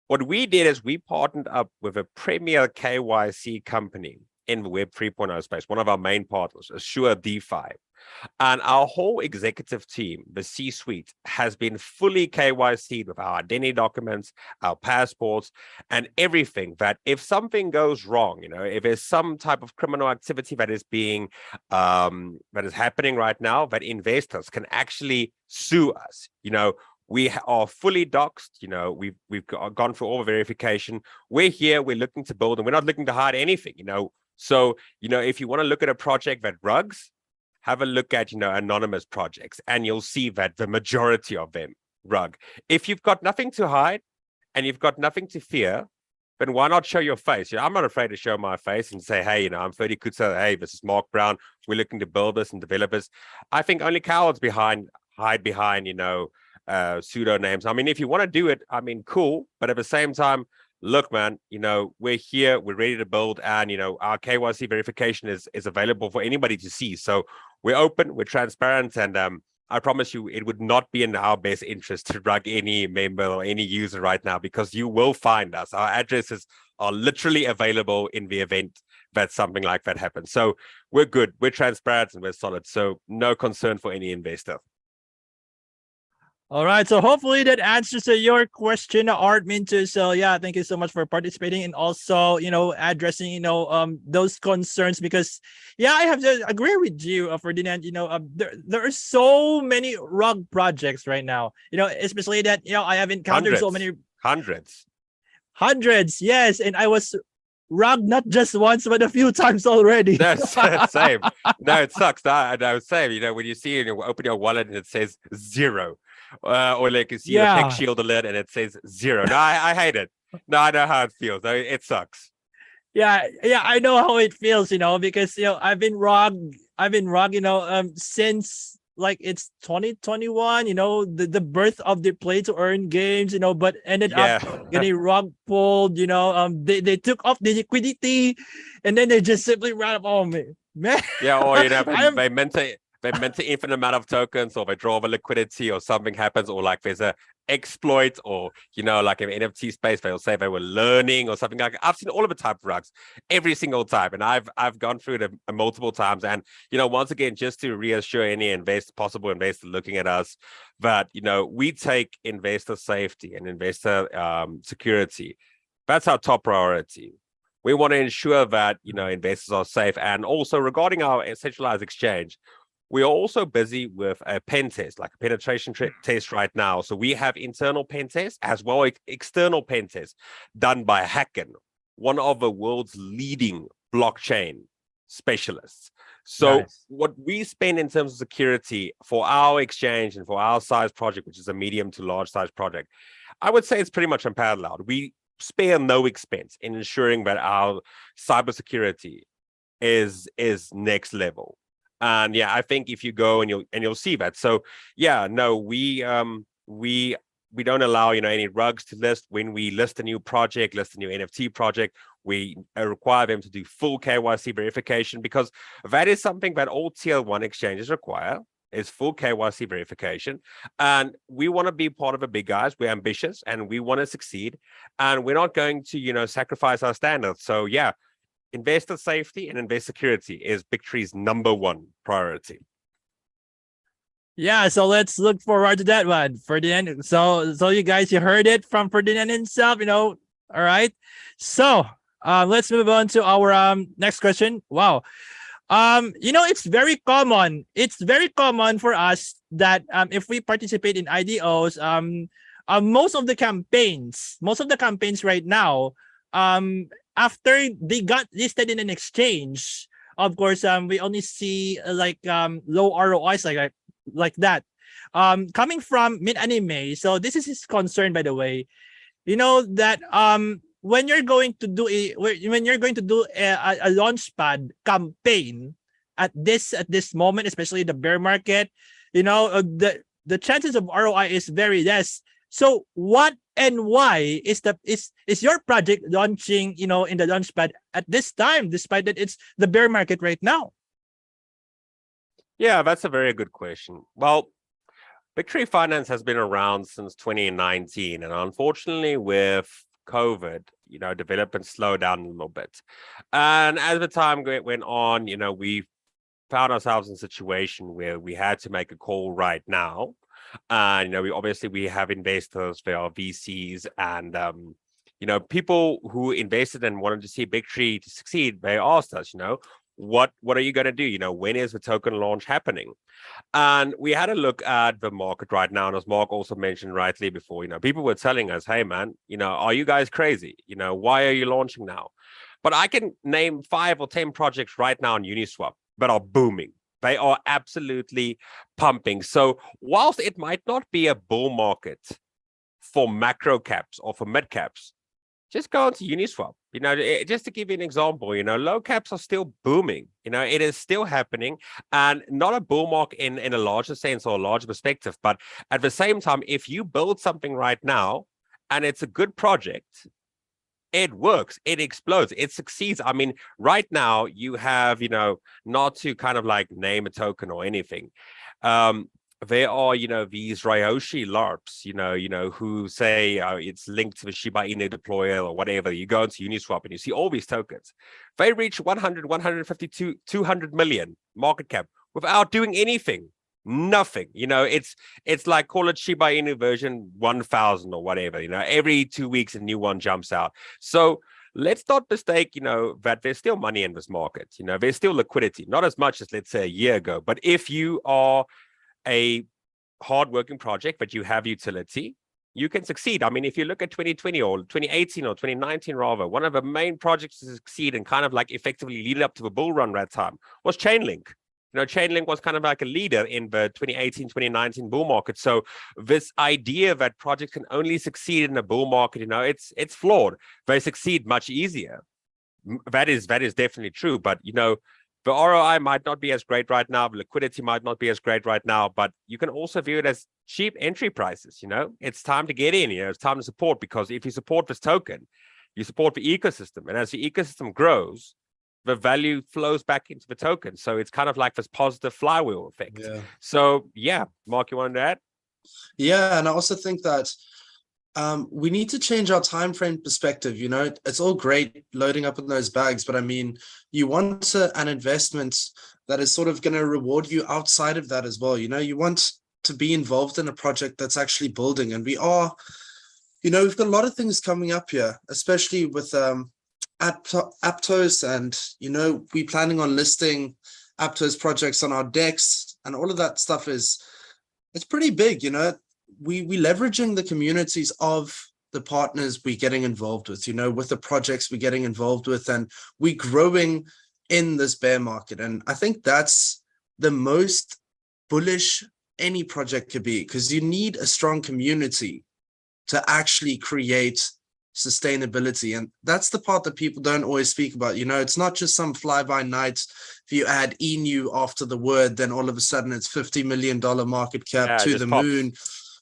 What we did is we partnered up with a premier KYC company in the Web 3.0 space, one of our main partners, Assure DeFi. And our whole executive team, the C-suite, has been fully KYC'd with our identity documents, our passports, and everything, that if something goes wrong, if there's some type of criminal activity that is being that is happening right now, that investors can actually sue us. We are fully doxed. We've gone through all the verification. We're here. We're looking to build, and we're not looking to hide anything. So if you want to look at a project that rugs, have a look at anonymous projects, and you'll see that the majority of them rug. If you've got nothing to hide and you've got nothing to fear, then why not show your face? I'm not afraid to show my face and say, hey, I'm Ferdinand Coetzer. Hey, this is Marc Brown. We're looking to build this and develop this. I think only cowards hide behind pseudo names. I mean, if you want to do it, cool. But at the same time, look, man, we're here, we're ready to build, and our KYC verification is available for anybody to see. So we're open, we're transparent, and I promise you, it would not be in our best interest to rug any member or any user right now, because you will find us. Our addresses are literally available in the event that something like that happens. So we're good, we're transparent, and we're solid. So no concern for any investor. All right, so hopefully that answers your question, Art Mintu. So yeah, thank you so much for participating, and also addressing those concerns, because yeah, I have to agree with you, Ferdinand. There are so many rug projects right now. Especially that I have encountered so many hundreds. Yes, and I was rugged not just once but a few times already. That's same. No, it sucks. I was saying, when you see and you open your wallet and it says 0. Or like you see the Tech Shield alert and it says 0. No, I hate it. No, I know how it feels. It sucks. Yeah, I know how it feels, because I've been robbed, since like it's 2021, the birth of the play to earn games, but ended up getting rug pulled, they took off the liquidity and then they just simply ran up on me. Man. Yeah, or they meant the infinite amount of tokens, or they draw the liquidity, or something happens, or like there's a exploit, or like in NFT space they'll say they were learning or something like that. I've seen all of the type of rugs every single time, and I've gone through it multiple times. And once again, just to reassure any possible investor looking at us, that we take investor safety and investor security. That's our top priority. We want to ensure that investors are safe. And also regarding our centralized exchange, we are also busy with a pen test, like a penetration test right now. So we have internal pen tests as well as external pen tests done by Hacken, one of the world's leading blockchain specialists. So what we spend in terms of security for our exchange and for our size project, which is a medium to large size project, I would say it's pretty much unparalleled. We spare no expense in ensuring that our cybersecurity is next level. And yeah, I think if you go and you'll see that. So yeah, no, we don't allow any rugs to list. When we list a new project, list a new NFT project, we require them to do full KYC verification, because that is something that all tier 1 exchanges require, is full KYC verification. And we want to be part of the big guys. We're ambitious and we want to succeed, and we're not going to sacrifice our standards. So yeah, investor safety and investor security is Bictory's #1 priority. Yeah, so let's look forward to that one, Ferdinand. So you guys, you heard it from Ferdinand himself, all right. So let's move on to our next question. Wow. It's very common. It's very common for us that if we participate in IDOs, most of the campaigns right now, after they got listed in an exchange, of course, we only see low ROIs like that. Coming from Mid-Anime, so this is his concern, by the way. That when you're going to do a launchpad campaign at this moment, especially the bear market, the chances of ROI is very less. So what and why is your project launching, in the launchpad at this time, despite that it's the bear market right now? Yeah, that's a very good question. Well, Bictory Finance has been around since 2019, and unfortunately, with COVID, development slowed down a little bit. And as the time went on, we found ourselves in a situation where we had to make a call right now. And, we have investors, there are VCs and, people who invested and wanted to see Bictory to succeed. They asked us, what are you going to do? When is the token launch happening? And we had a look at the market right now. And as Marc also mentioned rightly before, people were telling us, hey, man, are you guys crazy? Why are you launching now? But I can name 5 or 10 projects right now on Uniswap that are booming. They are absolutely pumping. So whilst it might not be a bull market for macro caps or for mid caps, just go onto Uniswap. Just to give you an example, low caps are still booming. It is still happening, and not a bull market in a larger sense or a larger perspective. But at the same time, if you build something right now and it's a good project, it works, it explodes, it succeeds. I mean, right now you have, not to kind of like name a token or anything. There are, these Ryoshi LARPs, who say it's linked to the Shiba Inu deployer or whatever. You go into Uniswap and you see all these tokens. They reach 100, 152, 200 million market cap without doing anything. Nothing. It's like, call it Shiba Inu version 1000 or whatever. Every 2 weeks a new one jumps out. So let's not mistake, that there's still money in this market. There's still liquidity, not as much as, let's say, a year ago. But if you are a hard-working project, but you have utility, you can succeed. I mean, if you look at 2020 or 2018 or 2019 rather, one of the main projects to succeed and kind of like effectively lead up to the bull run that time was Chainlink. Chainlink was kind of like a leader in the 2018, 2019 bull market. So this idea that projects can only succeed in a bull market, it's flawed. They succeed much easier. That is definitely true. But, the ROI might not be as great right now. The liquidity might not be as great right now, but you can also view it as cheap entry prices. It's time to get in. It's time to support, because if you support this token, you support the ecosystem. And as the ecosystem grows, the value flows back into the token. So it's kind of like this positive flywheel effect. Yeah. So yeah, Marc, you wanted to add? Yeah, and I also think that we need to change our time frame perspective. It's all great loading up in those bags, but I mean, you want an investment that is sort of going to reward you outside of that as well. You want to be involved in a project that's actually building, and we are. We've got a lot of things coming up here, especially with Aptos, and we're planning on listing Aptos projects on our decks, and all of that stuff it's pretty big. We leveraging the communities of the partners we're getting involved with, with the projects we're getting involved with, and we're growing in this bear market. And I think that's the most bullish any project could be, because you need a strong community to actually create sustainability. And that's the part that people don't always speak about. It's not just some fly-by-night. If you add ENU after the word, then all of a sudden it's $50 million market cap to the moon.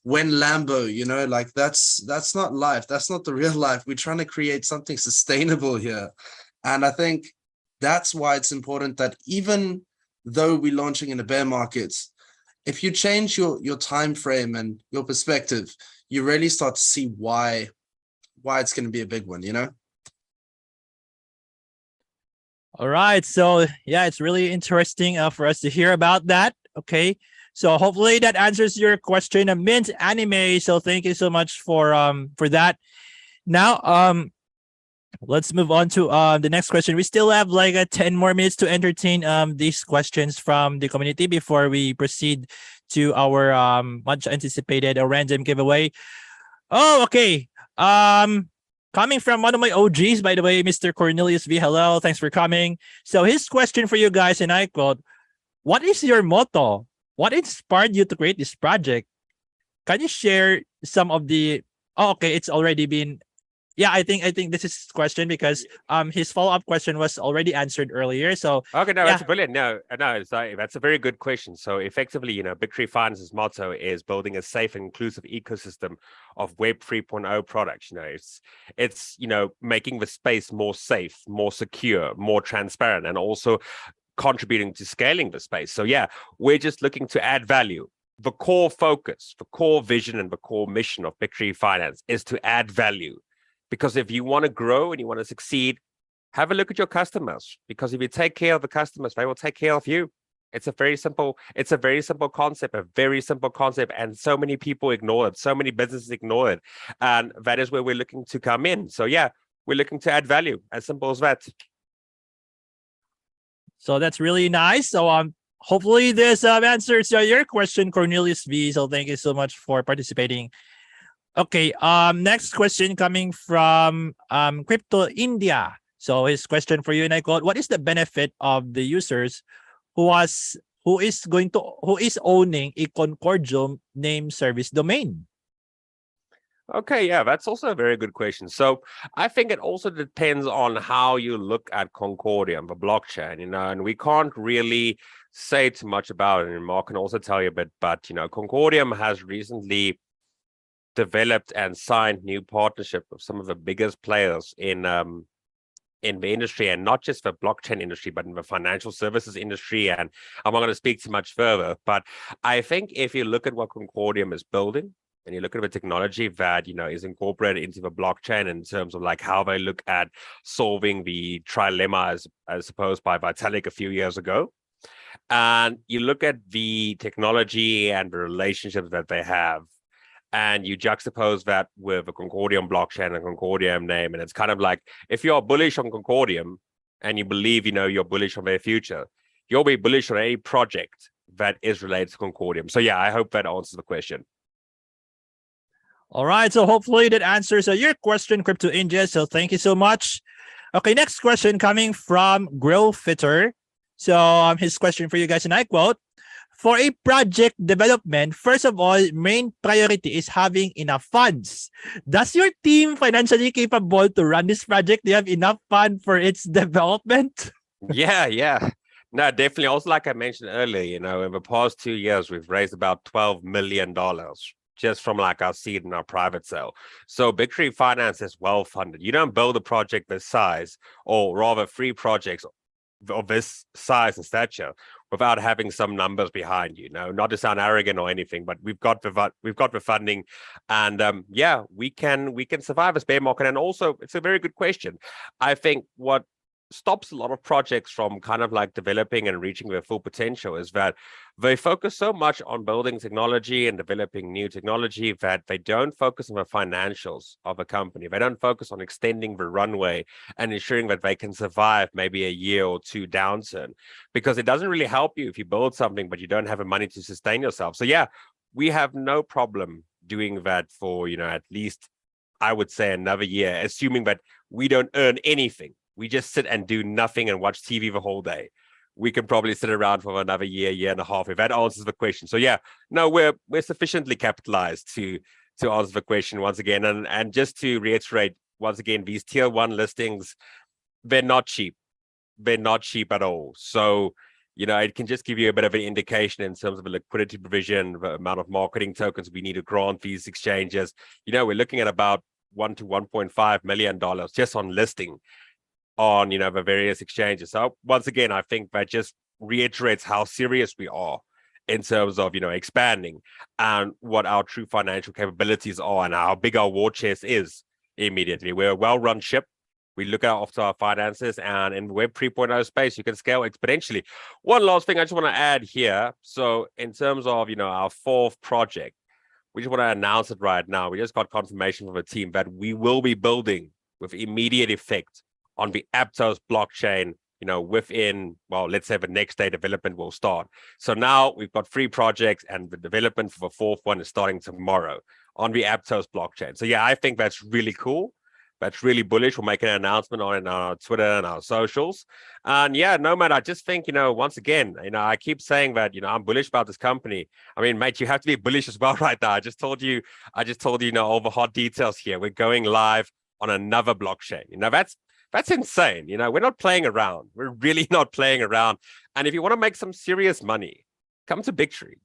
When Lambo, like that's not life. That's not the real life. We're trying to create something sustainable here. And I think that's why it's important that even though we're launching in a bear market, if you change your time frame and your perspective, you really start to see why it's going to be a big one, All right. So yeah, it's really interesting for us to hear about that. Okay. So hopefully that answers your question. Mint Anime. So thank you so much for that. Now, let's move on to the next question. We still have like 10 more minutes to entertain these questions from the community before we proceed to our much anticipated random giveaway. Oh, okay. Coming from one of my OGs, by the way, Mr. Cornelius V. Hello, thanks for coming. So his question for you guys, and I quote, "What is your motto? What inspired you to create this project? Can you share some of the?" Oh, okay, it's already been. Yeah, I think this is his question, because his follow-up question was already answered earlier. So okay, no, that's brilliant. No, that's a very good question. So effectively, Bictory Finance's motto is building a safe and inclusive ecosystem of Web 3.0 products. It's making the space more safe, more secure, more transparent, and also contributing to scaling the space. So yeah, we're just looking to add value. The core focus, the core vision, and the core mission of Bictory Finance is to add value Because if you want to grow and you want to succeed, have a look at your customers. Because if you take care of the customers, they will take care of you. It's a very simple concept, and so many people ignore it. So many businesses ignore it. And that is where we're looking to come in. So yeah, we're looking to add value, as simple as that. So that's really nice. So hopefully this answers your question, Cornelius V. So thank you so much for participating. Okay, next question coming from Crypto India. So his question for you, and I quote, what is the benefit of the users who is owning a Concordium name service domain? Okay, yeah, that's also a very good question. So I think it also depends on how you look at Concordium, the blockchain, and we can't really say too much about it. And Mark can also tell you a bit, but Concordium has recently developed and signed new partnership with some of the biggest players in the industry, and not just the blockchain industry, but in the financial services industry. And I'm not going to speak too much further, but I think if you look at what Concordium is building, and you look at the technology that is incorporated into the blockchain in terms of like how they look at solving the trilemma as supposed by Vitalik a few years ago, and you look at the technology and the relationships that they have, and you juxtapose that with a Concordium blockchain and Concordium name, and it's kind of like, if you're bullish on Concordium and you believe you're bullish on their future, you'll be bullish on any project that is related to Concordium. So yeah, I hope that answers the question. All right, so hopefully that answers your question, Crypto India. So thank you so much. Okay, next question coming from Grill Fitter. So his question for you guys, and I quote, for a project development, first of all, main priority is having enough funds. Does your team financially capable to run this project? Do you have enough fund for its development? Yeah. No, definitely. Also, like I mentioned earlier, in the past 2 years, we've raised about $12 million just from like our seed and our private sale. So Bictory Finance is well funded. You don't build a project this size, or rather 3 projects of this size and stature, without having some numbers behind you. Not to sound arrogant or anything, but we've got the funding, and yeah, we can survive this bear market. And also, it's a very good question. I think what stops a lot of projects from kind of like developing and reaching their full potential is that they focus so much on building technology and developing new technology that they don't focus on the financials of a company. They don't focus on extending the runway and ensuring that they can survive maybe a year or 2 downturn, because it doesn't really help you if you build something but you don't have the money to sustain yourself. So yeah, we have no problem doing that for at least, I would say, another year, assuming that we don't earn anything. We just sit and do nothing and watch TV the whole day. We can probably sit around for another year and a half, if that answers the question. So yeah, no, we're sufficiently capitalized to answer the question once again. And just to reiterate once again, these tier 1 listings, they're not cheap. They're not cheap at all. So it can just give you a bit of an indication in terms of the liquidity provision, the amount of marketing tokens we need to grant these exchanges. We're looking at about $1 to $1.5 million just on listing on the various exchanges. So once again, I think that just reiterates how serious we are in terms of expanding and what our true financial capabilities are and how big our war chest is. Immediately, we're a well-run ship. We look after our finances, and in Web 3.0 space, you can scale exponentially. One last thing I just want to add here. So in terms of our 4th project, we just want to announce it right now. We just got confirmation from the team that we will be building with immediate effect on the Aptos blockchain, within, well, let's say the next day development will start. So now we've got 3 projects, and the development for the 4th one is starting tomorrow on the Aptos blockchain. So yeah, I think that's really cool. That's really bullish. We'll make an announcement on it on our Twitter and our socials. And yeah, Nomad, I just think, once again, I keep saying that, I'm bullish about this company. I mean, mate, you have to be bullish as well right now. I just told you, all the hot details here. We're going live on another blockchain. That's insane. We're not playing around. We're really not playing around. And if you want to make some serious money, come to Bictory.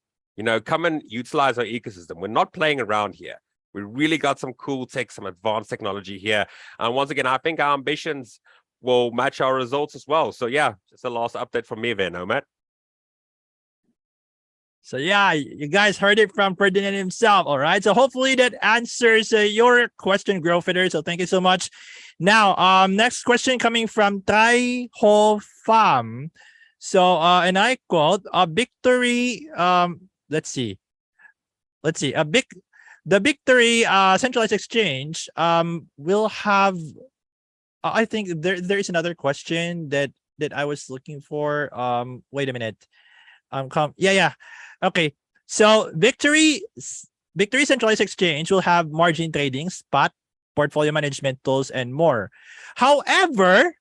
Come and utilize our ecosystem. We're not playing around here. We really got some cool tech, some advanced technology here. And once again, I think our ambitions will match our results as well. So yeah, just a last update from me there, Nomad. So yeah, you guys heard it from Ferdinand himself. All right. So hopefully that answers your question, Growfitter. So thank you so much. Now, next question coming from Tai Ho Pham. So, and I quote, a Victory. Let's see. The Bictory centralized exchange will have. I think there is another question that I was looking for. Wait a minute. Yeah. Okay. So Victory Centralized Exchange will have margin trading, spot, portfolio management tools, and more. However,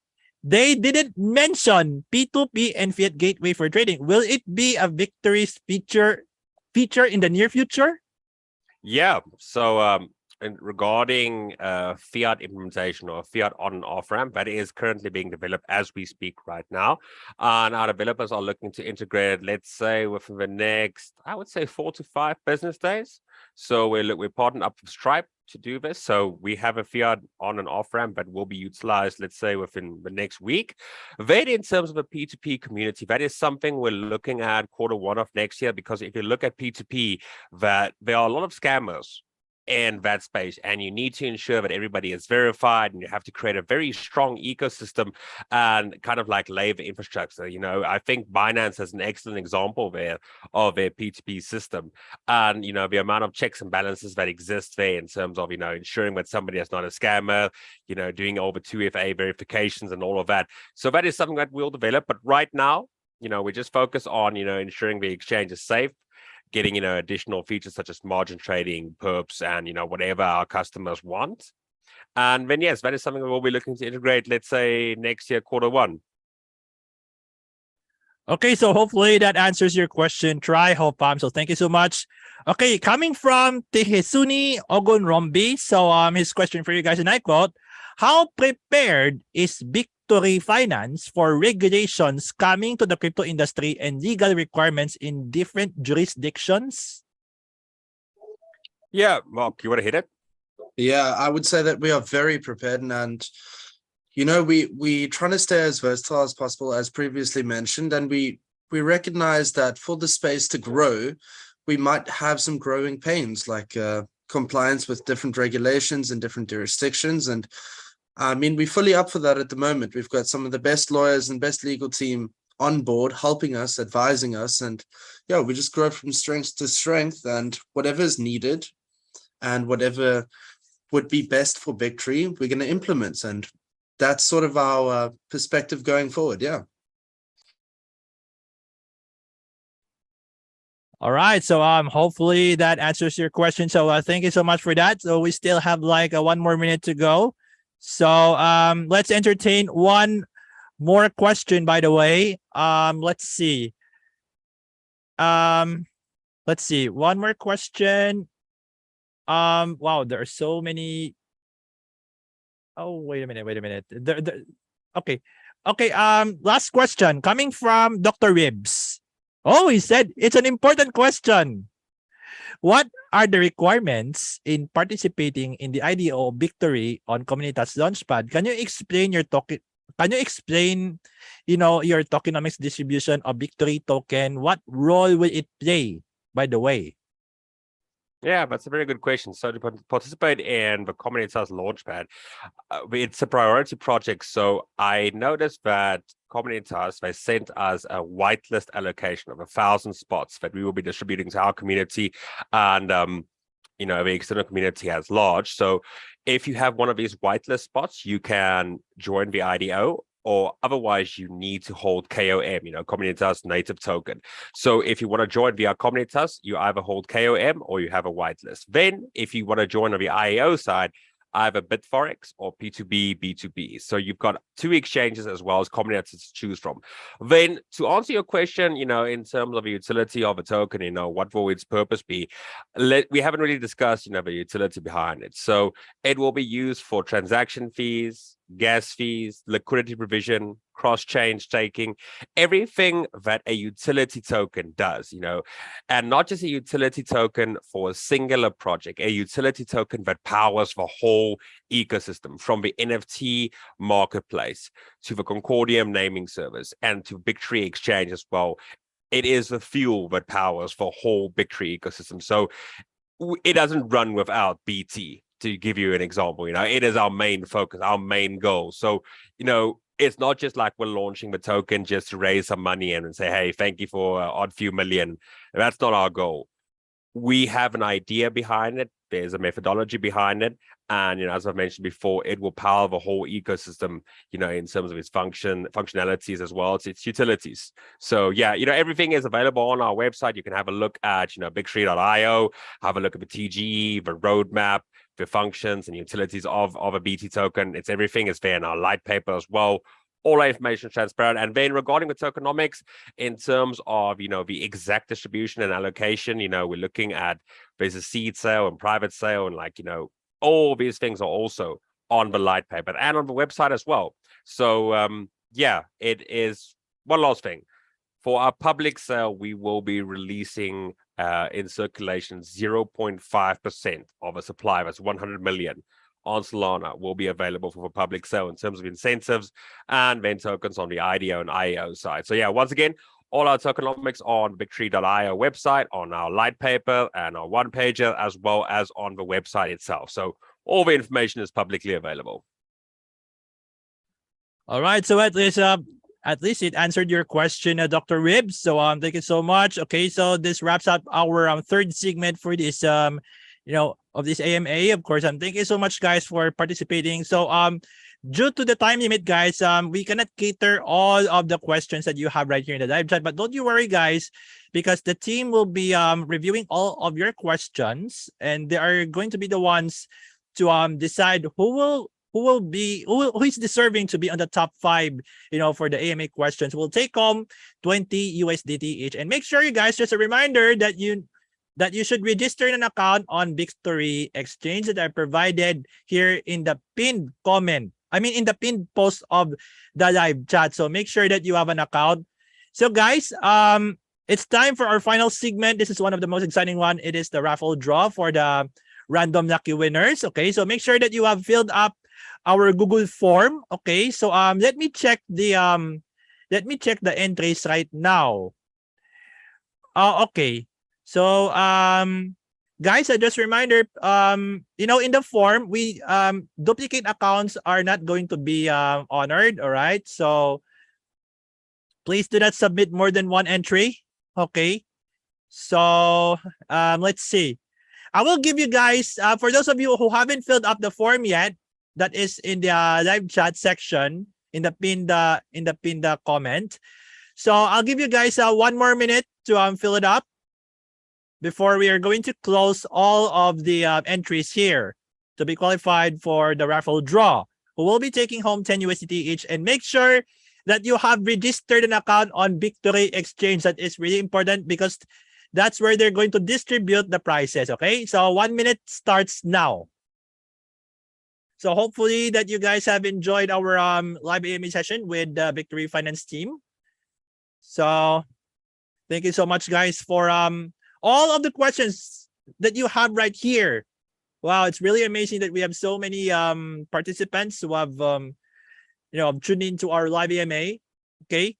they didn't mention P2P and fiat gateway for trading. Will it be a Victory's feature in the near future? Yeah. So and regarding fiat implementation or fiat on and off ramp, that is currently being developed as we speak right now. And our developers are looking to integrate, let's say, within the next, I would say, 4 to 5 business days. So we're partnering up with Stripe to do this. So we have a fiat on and off ramp that will be utilized, let's say, within the next week. Then in terms of a P2P community, that is something we're looking at Q1 of next year, because if you look at P2P, that there are a lot of scammers in that space, and you need to ensure that everybody is verified, and you have to create a very strong ecosystem and kind of like lay the infrastructure. I think Binance has an excellent example there of their P2P system, and the amount of checks and balances that exist there in terms of ensuring that somebody is not a scammer, doing over 2FA verifications and all of that. So that is something that we'll develop, but right now we just focus on ensuring the exchange is safe, getting additional features such as margin trading, perps, and whatever our customers want. And then yes, that is something we'll be looking to integrate, let's say, next year, Q1. Okay, so hopefully that answers your question. Try Hopam. So thank you so much. Okay, coming from Tihesuni Ogunrombi. So his question for you guys, and I quote, how prepared is Bictory Finance for regulations coming to the crypto industry and legal requirements in different jurisdictions? Yeah, Mark, you want to hit it? Yeah, I would say that we are very prepared, and we trying to stay as versatile as possible, as previously mentioned, and we recognize that for the space to grow, we might have some growing pains, like compliance with different regulations in different jurisdictions. And I mean, we're fully up for that at the moment. We've got some of the best lawyers and best legal team on board, helping us, advising us, and yeah, we just grow from strength to strength, and whatever is needed and whatever would be best for Bictory, we're going to implement. And that's sort of our perspective going forward. Yeah. All right. So hopefully that answers your question. So thank you so much for that. So we still have like 1 more minute to go. So let's entertain one more question, by the way. Let's see. One more question. Wow, there are so many. Oh, wait a minute. Okay. Last question coming from Dr. Ribs. Oh, he said it's an important question. What are the requirements in participating in the IDO Bictory on Comunitas Launchpad? Can you explain your token? Can you explain, your tokenomics distribution of Bictory token? What role will it play, by the way? Yeah, that's a very good question. So to participate in the Comunitas Launchpad, it's a priority project. So I noticed that Comunitas, they sent us a whitelist allocation of 1,000 spots that we will be distributing to our community and, the external community as large. So if you have one of these whitelist spots, you can join the IDO, or otherwise you need to hold KOM, Comunitas Native Token. So if you want to join via Comunitas, you either hold KOM or you have a whitelist. Then if you want to join on the IAO side, either Bitforex or P2B, B2B. So you've got 2 exchanges as well as Comunitas to choose from. Then to answer your question, in terms of the utility of a token, what will its purpose be? We haven't really discussed, the utility behind it. So it will be used for transaction fees, gas fees, liquidity provision, cross-chain staking, everything that a utility token does, and not just a utility token for a singular project, a utility token that powers the whole ecosystem, from the NFT marketplace to the Concordium naming service and to Bictory Exchange as well. it is the fuel that powers the whole Bictory ecosystem. So it doesn't run without BT. To give you an example, it is our main focus, our main goal. So, it's not just like we're launching the token just to raise some money and say, hey, thank you for odd few million. That's not our goal. We have an idea behind it. There's a methodology behind it. And, as I've mentioned before, it will power the whole ecosystem, in terms of its functionalities as well as its utilities. So, yeah, everything is available on our website. You can have a look at, Bictory.io, have a look at the TGE, the roadmap, the functions and utilities of a BT token. Everything is there in our light paper as well. All our information is transparent. And then regarding the tokenomics, in terms of, the exact distribution and allocation, we're looking at there's a seed sale and private sale and all these things are also on the light paper and on the website as well. So, yeah, it is one last thing. For our public sale, we will be releasing in circulation 0.5% of a supply that's 100 million on Solana will be available for public sale in terms of incentives and then tokens on the IDO and IEO side. So, yeah, once again, all our tokenomics on Bictory.io website, on our light paper and our one pager, as well as on the website itself. So all the information is publicly available. All right. So at least it answered your question, Dr. Ribs. So thank you so much. Okay, so this wraps up our third segment for this of this AMA. Of course, thank you so much, guys, for participating. So due to the time limit, guys, we cannot cater all of the questions that you have right here in the live chat. But don't you worry, guys, because the team will be reviewing all of your questions, and they are going to be the ones to decide who is deserving to be on the top 5, for the AMA questions. We'll take home 20 USDT each. And make sure, you guys, just a reminder that you should register an account on Bictory Exchange that I provided here in the pinned comment. In the pinned post of the live chat. So make sure that you have an account. So, guys, it's time for our final segment. This is one of the most exciting one. It is the raffle draw for the random lucky winners. Okay, so make sure that you have filled up our Google form. Okay, so let me check the entries right now. Okay. So guys, just a reminder, in the form, we duplicate accounts are not going to be honored. All right. So please do not submit more than one entry. Okay. So let's see. I will give you guys, for those of you who haven't filled up the form yet, that is in the live chat section in the pinned comment. So I'll give you guys 1 more minute to fill it up before we are going to close all of the entries here to be qualified for the raffle draw. We will be taking home 10 USDT each, and make sure that you have registered an account on Bictory Exchange. That is really important because that's where they're going to distribute the prizes. Okay, so 1 minute starts now. So hopefully that you guys have enjoyed our live AMA session with the Bictory Finance team. So thank you so much, guys, for all of the questions that you have right here. Wow, it's really amazing that we have so many participants who have tuned into our live AMA. Okay,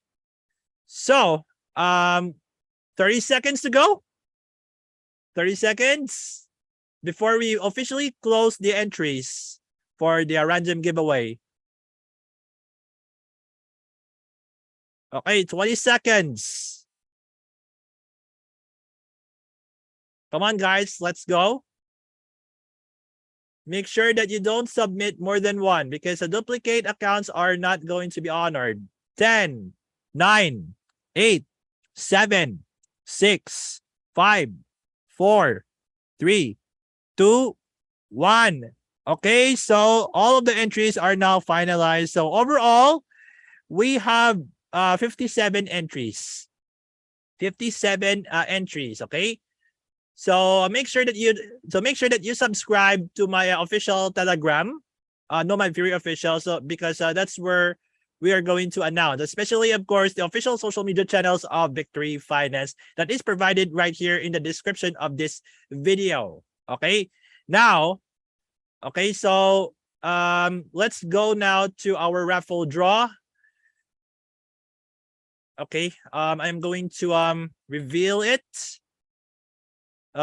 so 30 seconds to go. 30 seconds before we officially close the entries for the random giveaway. Okay, 20 seconds. Come on, guys, let's go. Make sure that you don't submit more than one because the duplicate accounts are not going to be honored. 10, 9, 8, 7, 6, 5, 4, 3, 2, 1. Okay, so all of the entries are now finalized. So overall, we have 57 entries. 57 entries, okay? So make sure that you subscribe to my official Telegram, Know My Very Official, so because that's where we are going to announce, especially of course the official social media channels of Bictory Finance that is provided right here in the description of this video. Okay, now, okay, so let's go now to our raffle draw. Okay. I'm going to reveal it.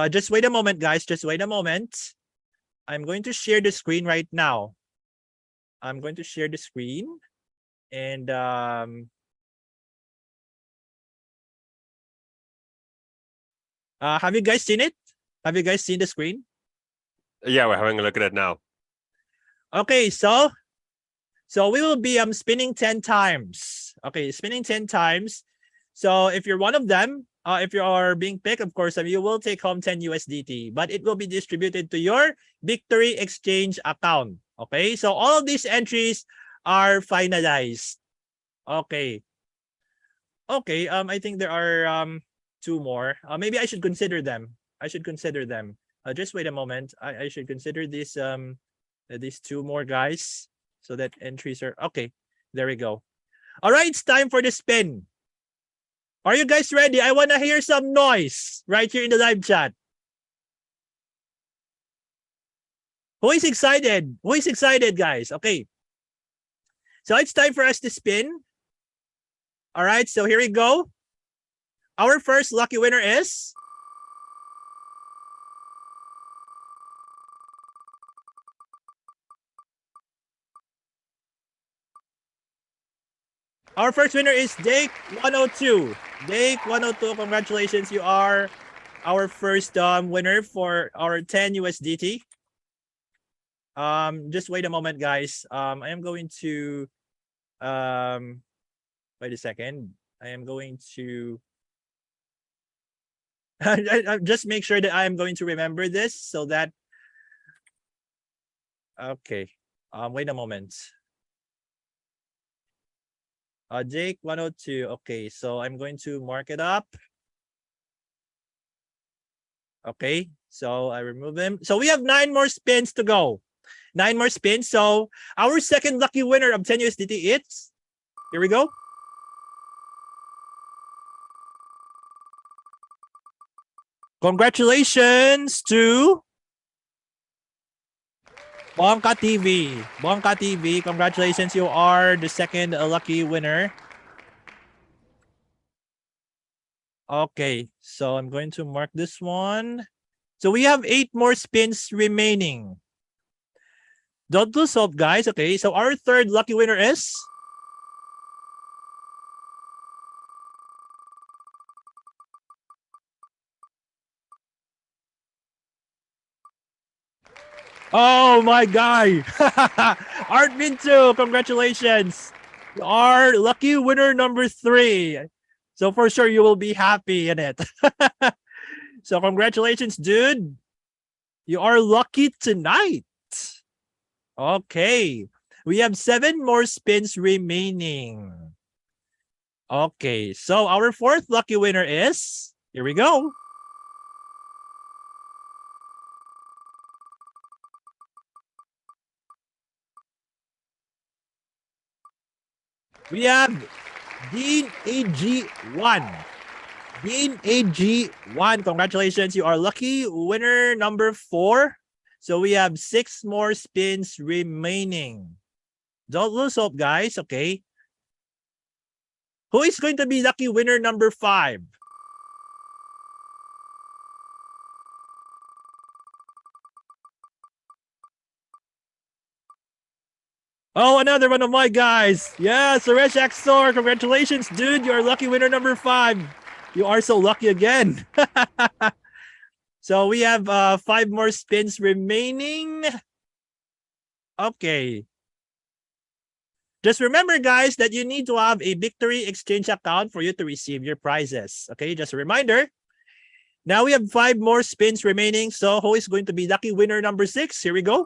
Just wait a moment, guys. Just wait a moment. I'm going to share the screen right now. I'm going to share the screen. And have you guys seen it? Have you guys seen the screen? Yeah, we're having a look at it now. Okay, so we will be spinning 10 times. Okay, spinning 10 times. So if you're one of them, if you are being picked, of course, you will take home 10 USDT, but it will be distributed to your Bictory Exchange account. Okay, so all of these entries are finalized. Okay. Okay, I think there are 2 more. Maybe I should consider them. Just wait a moment. I should consider these 2 more guys, so that entries are okay. There we go. All right, it's time for the spin. Are you guys ready? I want to hear some noise right here in the live chat. Who is excited? Who is excited, guys? Okay. So it's time for us to spin. All right, so here we go. Our first lucky winner is Dake 102. Dake 102, congratulations. You are our first winner for our 10 USDT. Just wait a moment, guys. I am going to wait a second. I am going to just make sure that I am going to remember this so that okay. Wait a moment. Jake 102. Okay, so I'm going to mark it up. Okay, so I remove him. So we have 9 more spins to go. 9 more spins. So our second lucky winner of 10 USDT it's here we go. Congratulations to Bongka TV. Bongka TV, congratulations. You are the second lucky winner. Okay, so I'm going to mark this one. So we have 8 more spins remaining. Don't lose hope, guys. Okay, so our third lucky winner is oh my guy. Artmin 2, congratulations. You are lucky winner number 3. So for sure you will be happy in it. So congratulations, dude. You are lucky tonight. Okay. We have 7 more spins remaining. Okay. So our fourth lucky winner is, here we go. We have Dean AG1. Dean AG1, congratulations. You are lucky winner number 4. So we have 6 more spins remaining. Don't lose hope, guys. Okay. Who is going to be lucky winner number 5? Oh, another one of my guys. Yeah, Suresh Axor. Congratulations, dude. You're lucky winner number 5. You are so lucky again. So we have 5 more spins remaining. Okay. Just remember, guys, that you need to have a Bictory Exchange account for you to receive your prizes. Okay, just a reminder. Now we have 5 more spins remaining. So who is going to be lucky winner number 6? Here we go.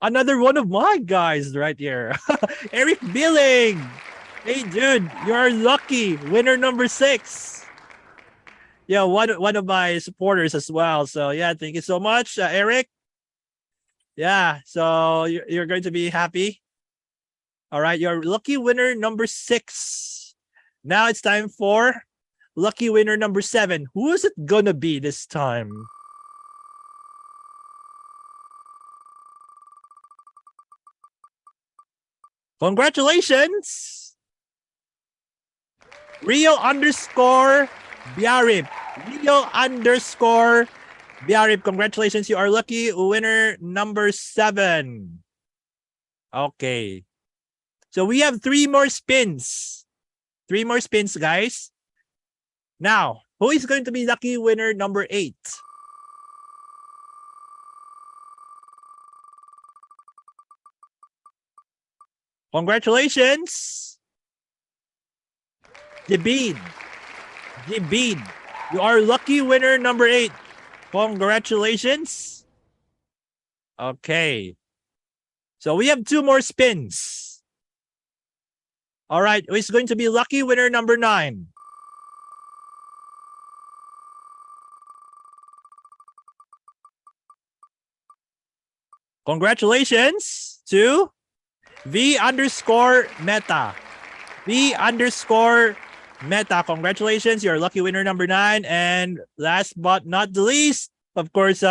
Another one of my guys right here. Eric Billing. Hey, dude, you're lucky. Winner number 6. Yeah, one of my supporters as well. So, yeah, thank you so much, Eric. Yeah, so you're going to be happy. All right, you're lucky winner number 6. Now it's time for lucky winner number 7. Who is it going to be this time? Congratulations! Rio_Biarip. Rio_Biarip. Congratulations. You are lucky winner number 7. Okay. So we have 3 more spins. 3 more spins, guys. Now, who is going to be lucky winner number 8? Congratulations! Jabid. You are lucky winner number 8. Congratulations. Okay. So we have 2 more spins. All right. Who is going to be lucky winner number 9? Congratulations to V_Meta. V_Meta. Congratulations. You're lucky winner number 9. And last but not the least, of course,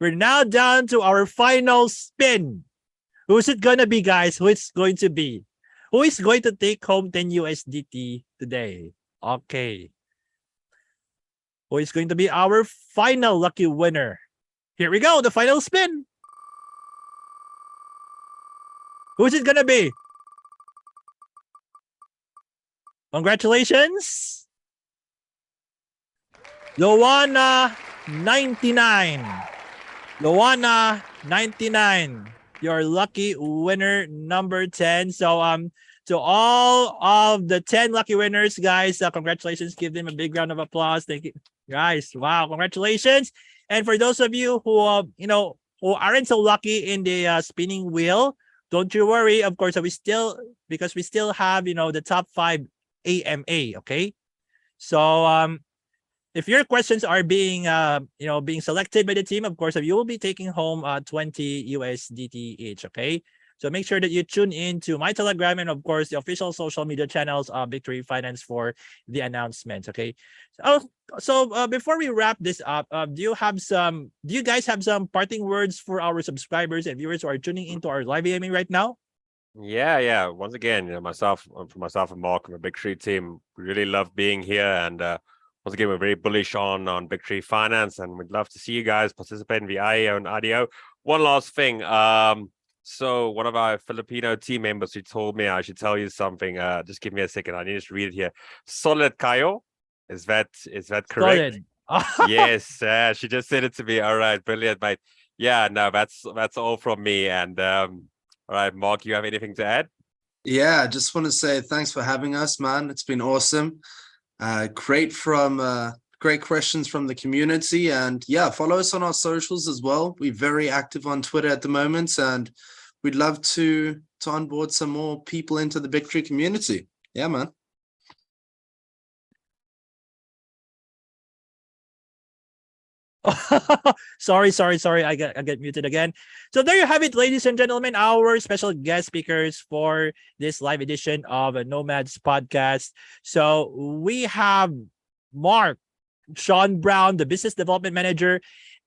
we're now down to our final spin. Who's it gonna be, guys? Who it's going to be? Who is going to take home 10 USDT today? Okay. Who is going to be our final lucky winner? Here we go, the final spin. Who's it gonna be? Congratulations. Loana99. Loana99. Your lucky winner number 10. So to all of the 10 lucky winners, guys, congratulations. Give them a big round of applause. Thank you, guys. Wow, congratulations. And for those of you who who aren't so lucky in the spinning wheel, don't you worry. Of course, we still have the top 5 AMA. Okay, so if your questions are being being selected by the team, of course, you will be taking home 20 USDT each. Okay, so make sure that you tune in to my Telegram and of course the official social media channels of Bictory Finance for the announcements. Okay, so before we wrap this up, do you guys have some parting words for our subscribers and viewers who are tuning into our live AMA right now? Yeah. Once again, myself and Mark from the Bictory team, we really love being here, and once again, we're very bullish on Bictory Finance, and we'd love to see you guys participate in the IEO and IDO. One last thing, so one of our Filipino team members who told me I should tell you something. Just give me a second. I need to read it here. Solid kayo, is that correct? Solid. Yes, she just said it to me. All right, brilliant, mate. Yeah, no, that's all from me. And all right, Mark, you have anything to add? Yeah, I just want to say thanks for having us, man. It's been awesome. Great questions from the community, and yeah, follow us on our socials as well. We're very active on Twitter at the moment, and we'd love to onboard some more people into the Bictory community. Yeah, man. Sorry. I get muted again. So there you have it, ladies and gentlemen, our special guest speakers for this live edition of Nomads podcast. So we have Marc Shawn Brown, the business development manager,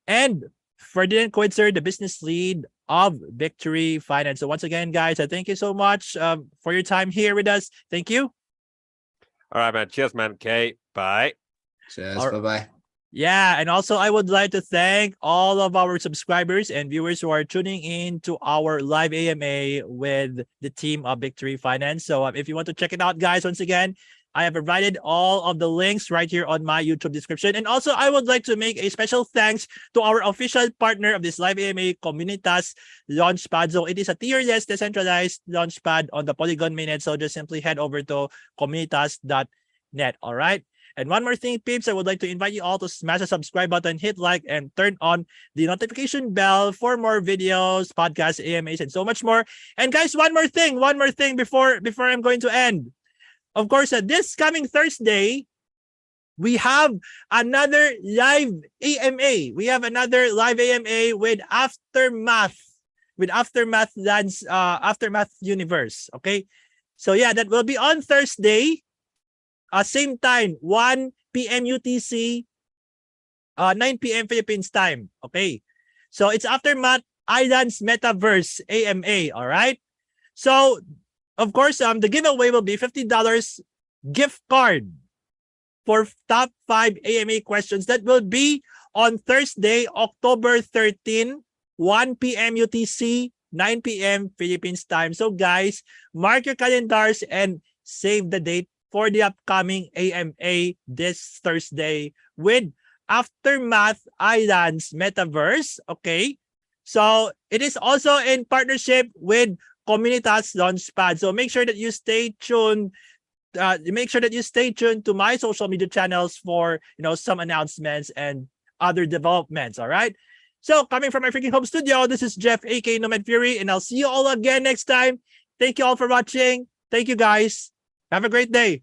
and Ferdinand Coetzer, the business lead of Bictory Finance. So once again, guys, I thank you so much for your time here with us. Thank you. All right, man. Cheers, man. Okay, bye. Cheers. Bye-bye. Yeah, and also I would like to thank all of our subscribers and viewers who are tuning in to our live AMA with the team of Bictory Finance. So if you want to check it out, guys, once again, I have provided all of the links right here on my YouTube description. And also, I would like to make a special thanks to our official partner of this live AMA, Comunitas Launchpad. So it is a tier-less decentralized launchpad on the Polygon mainnet. So just simply head over to comunitas.net. All right. And one more thing, peeps, I would like to invite you all to smash the subscribe button, hit like, and turn on the notification bell for more videos, podcasts, AMAs, and so much more. And guys, one more thing before I'm going to end. Of course, this coming Thursday, we have another live AMA. We have another live AMA with Aftermath Universe. Okay, so yeah, that will be on Thursday. Same time, 1 p.m. UTC, 9 p.m. Philippines time. Okay. So it's Aftermath Islands Metaverse AMA. All right. So of course, the giveaway will be $50 gift card for top 5 AMA questions. That will be on Thursday, October 13, 1 p.m. UTC, 9 p.m. Philippines time. So guys, mark your calendars and save the date for the upcoming AMA this Thursday with Aftermath Islands Metaverse. Okay. So it is also in partnership with Comunitas Launchpad. So make sure that you stay tuned. Make sure that you stay tuned to my social media channels for some announcements and other developments. All right. So coming from my freaking home studio, this is Jeff, aka Nomad Fury, and I'll see you all again next time. Thank you all for watching. Thank you guys. Have a great day.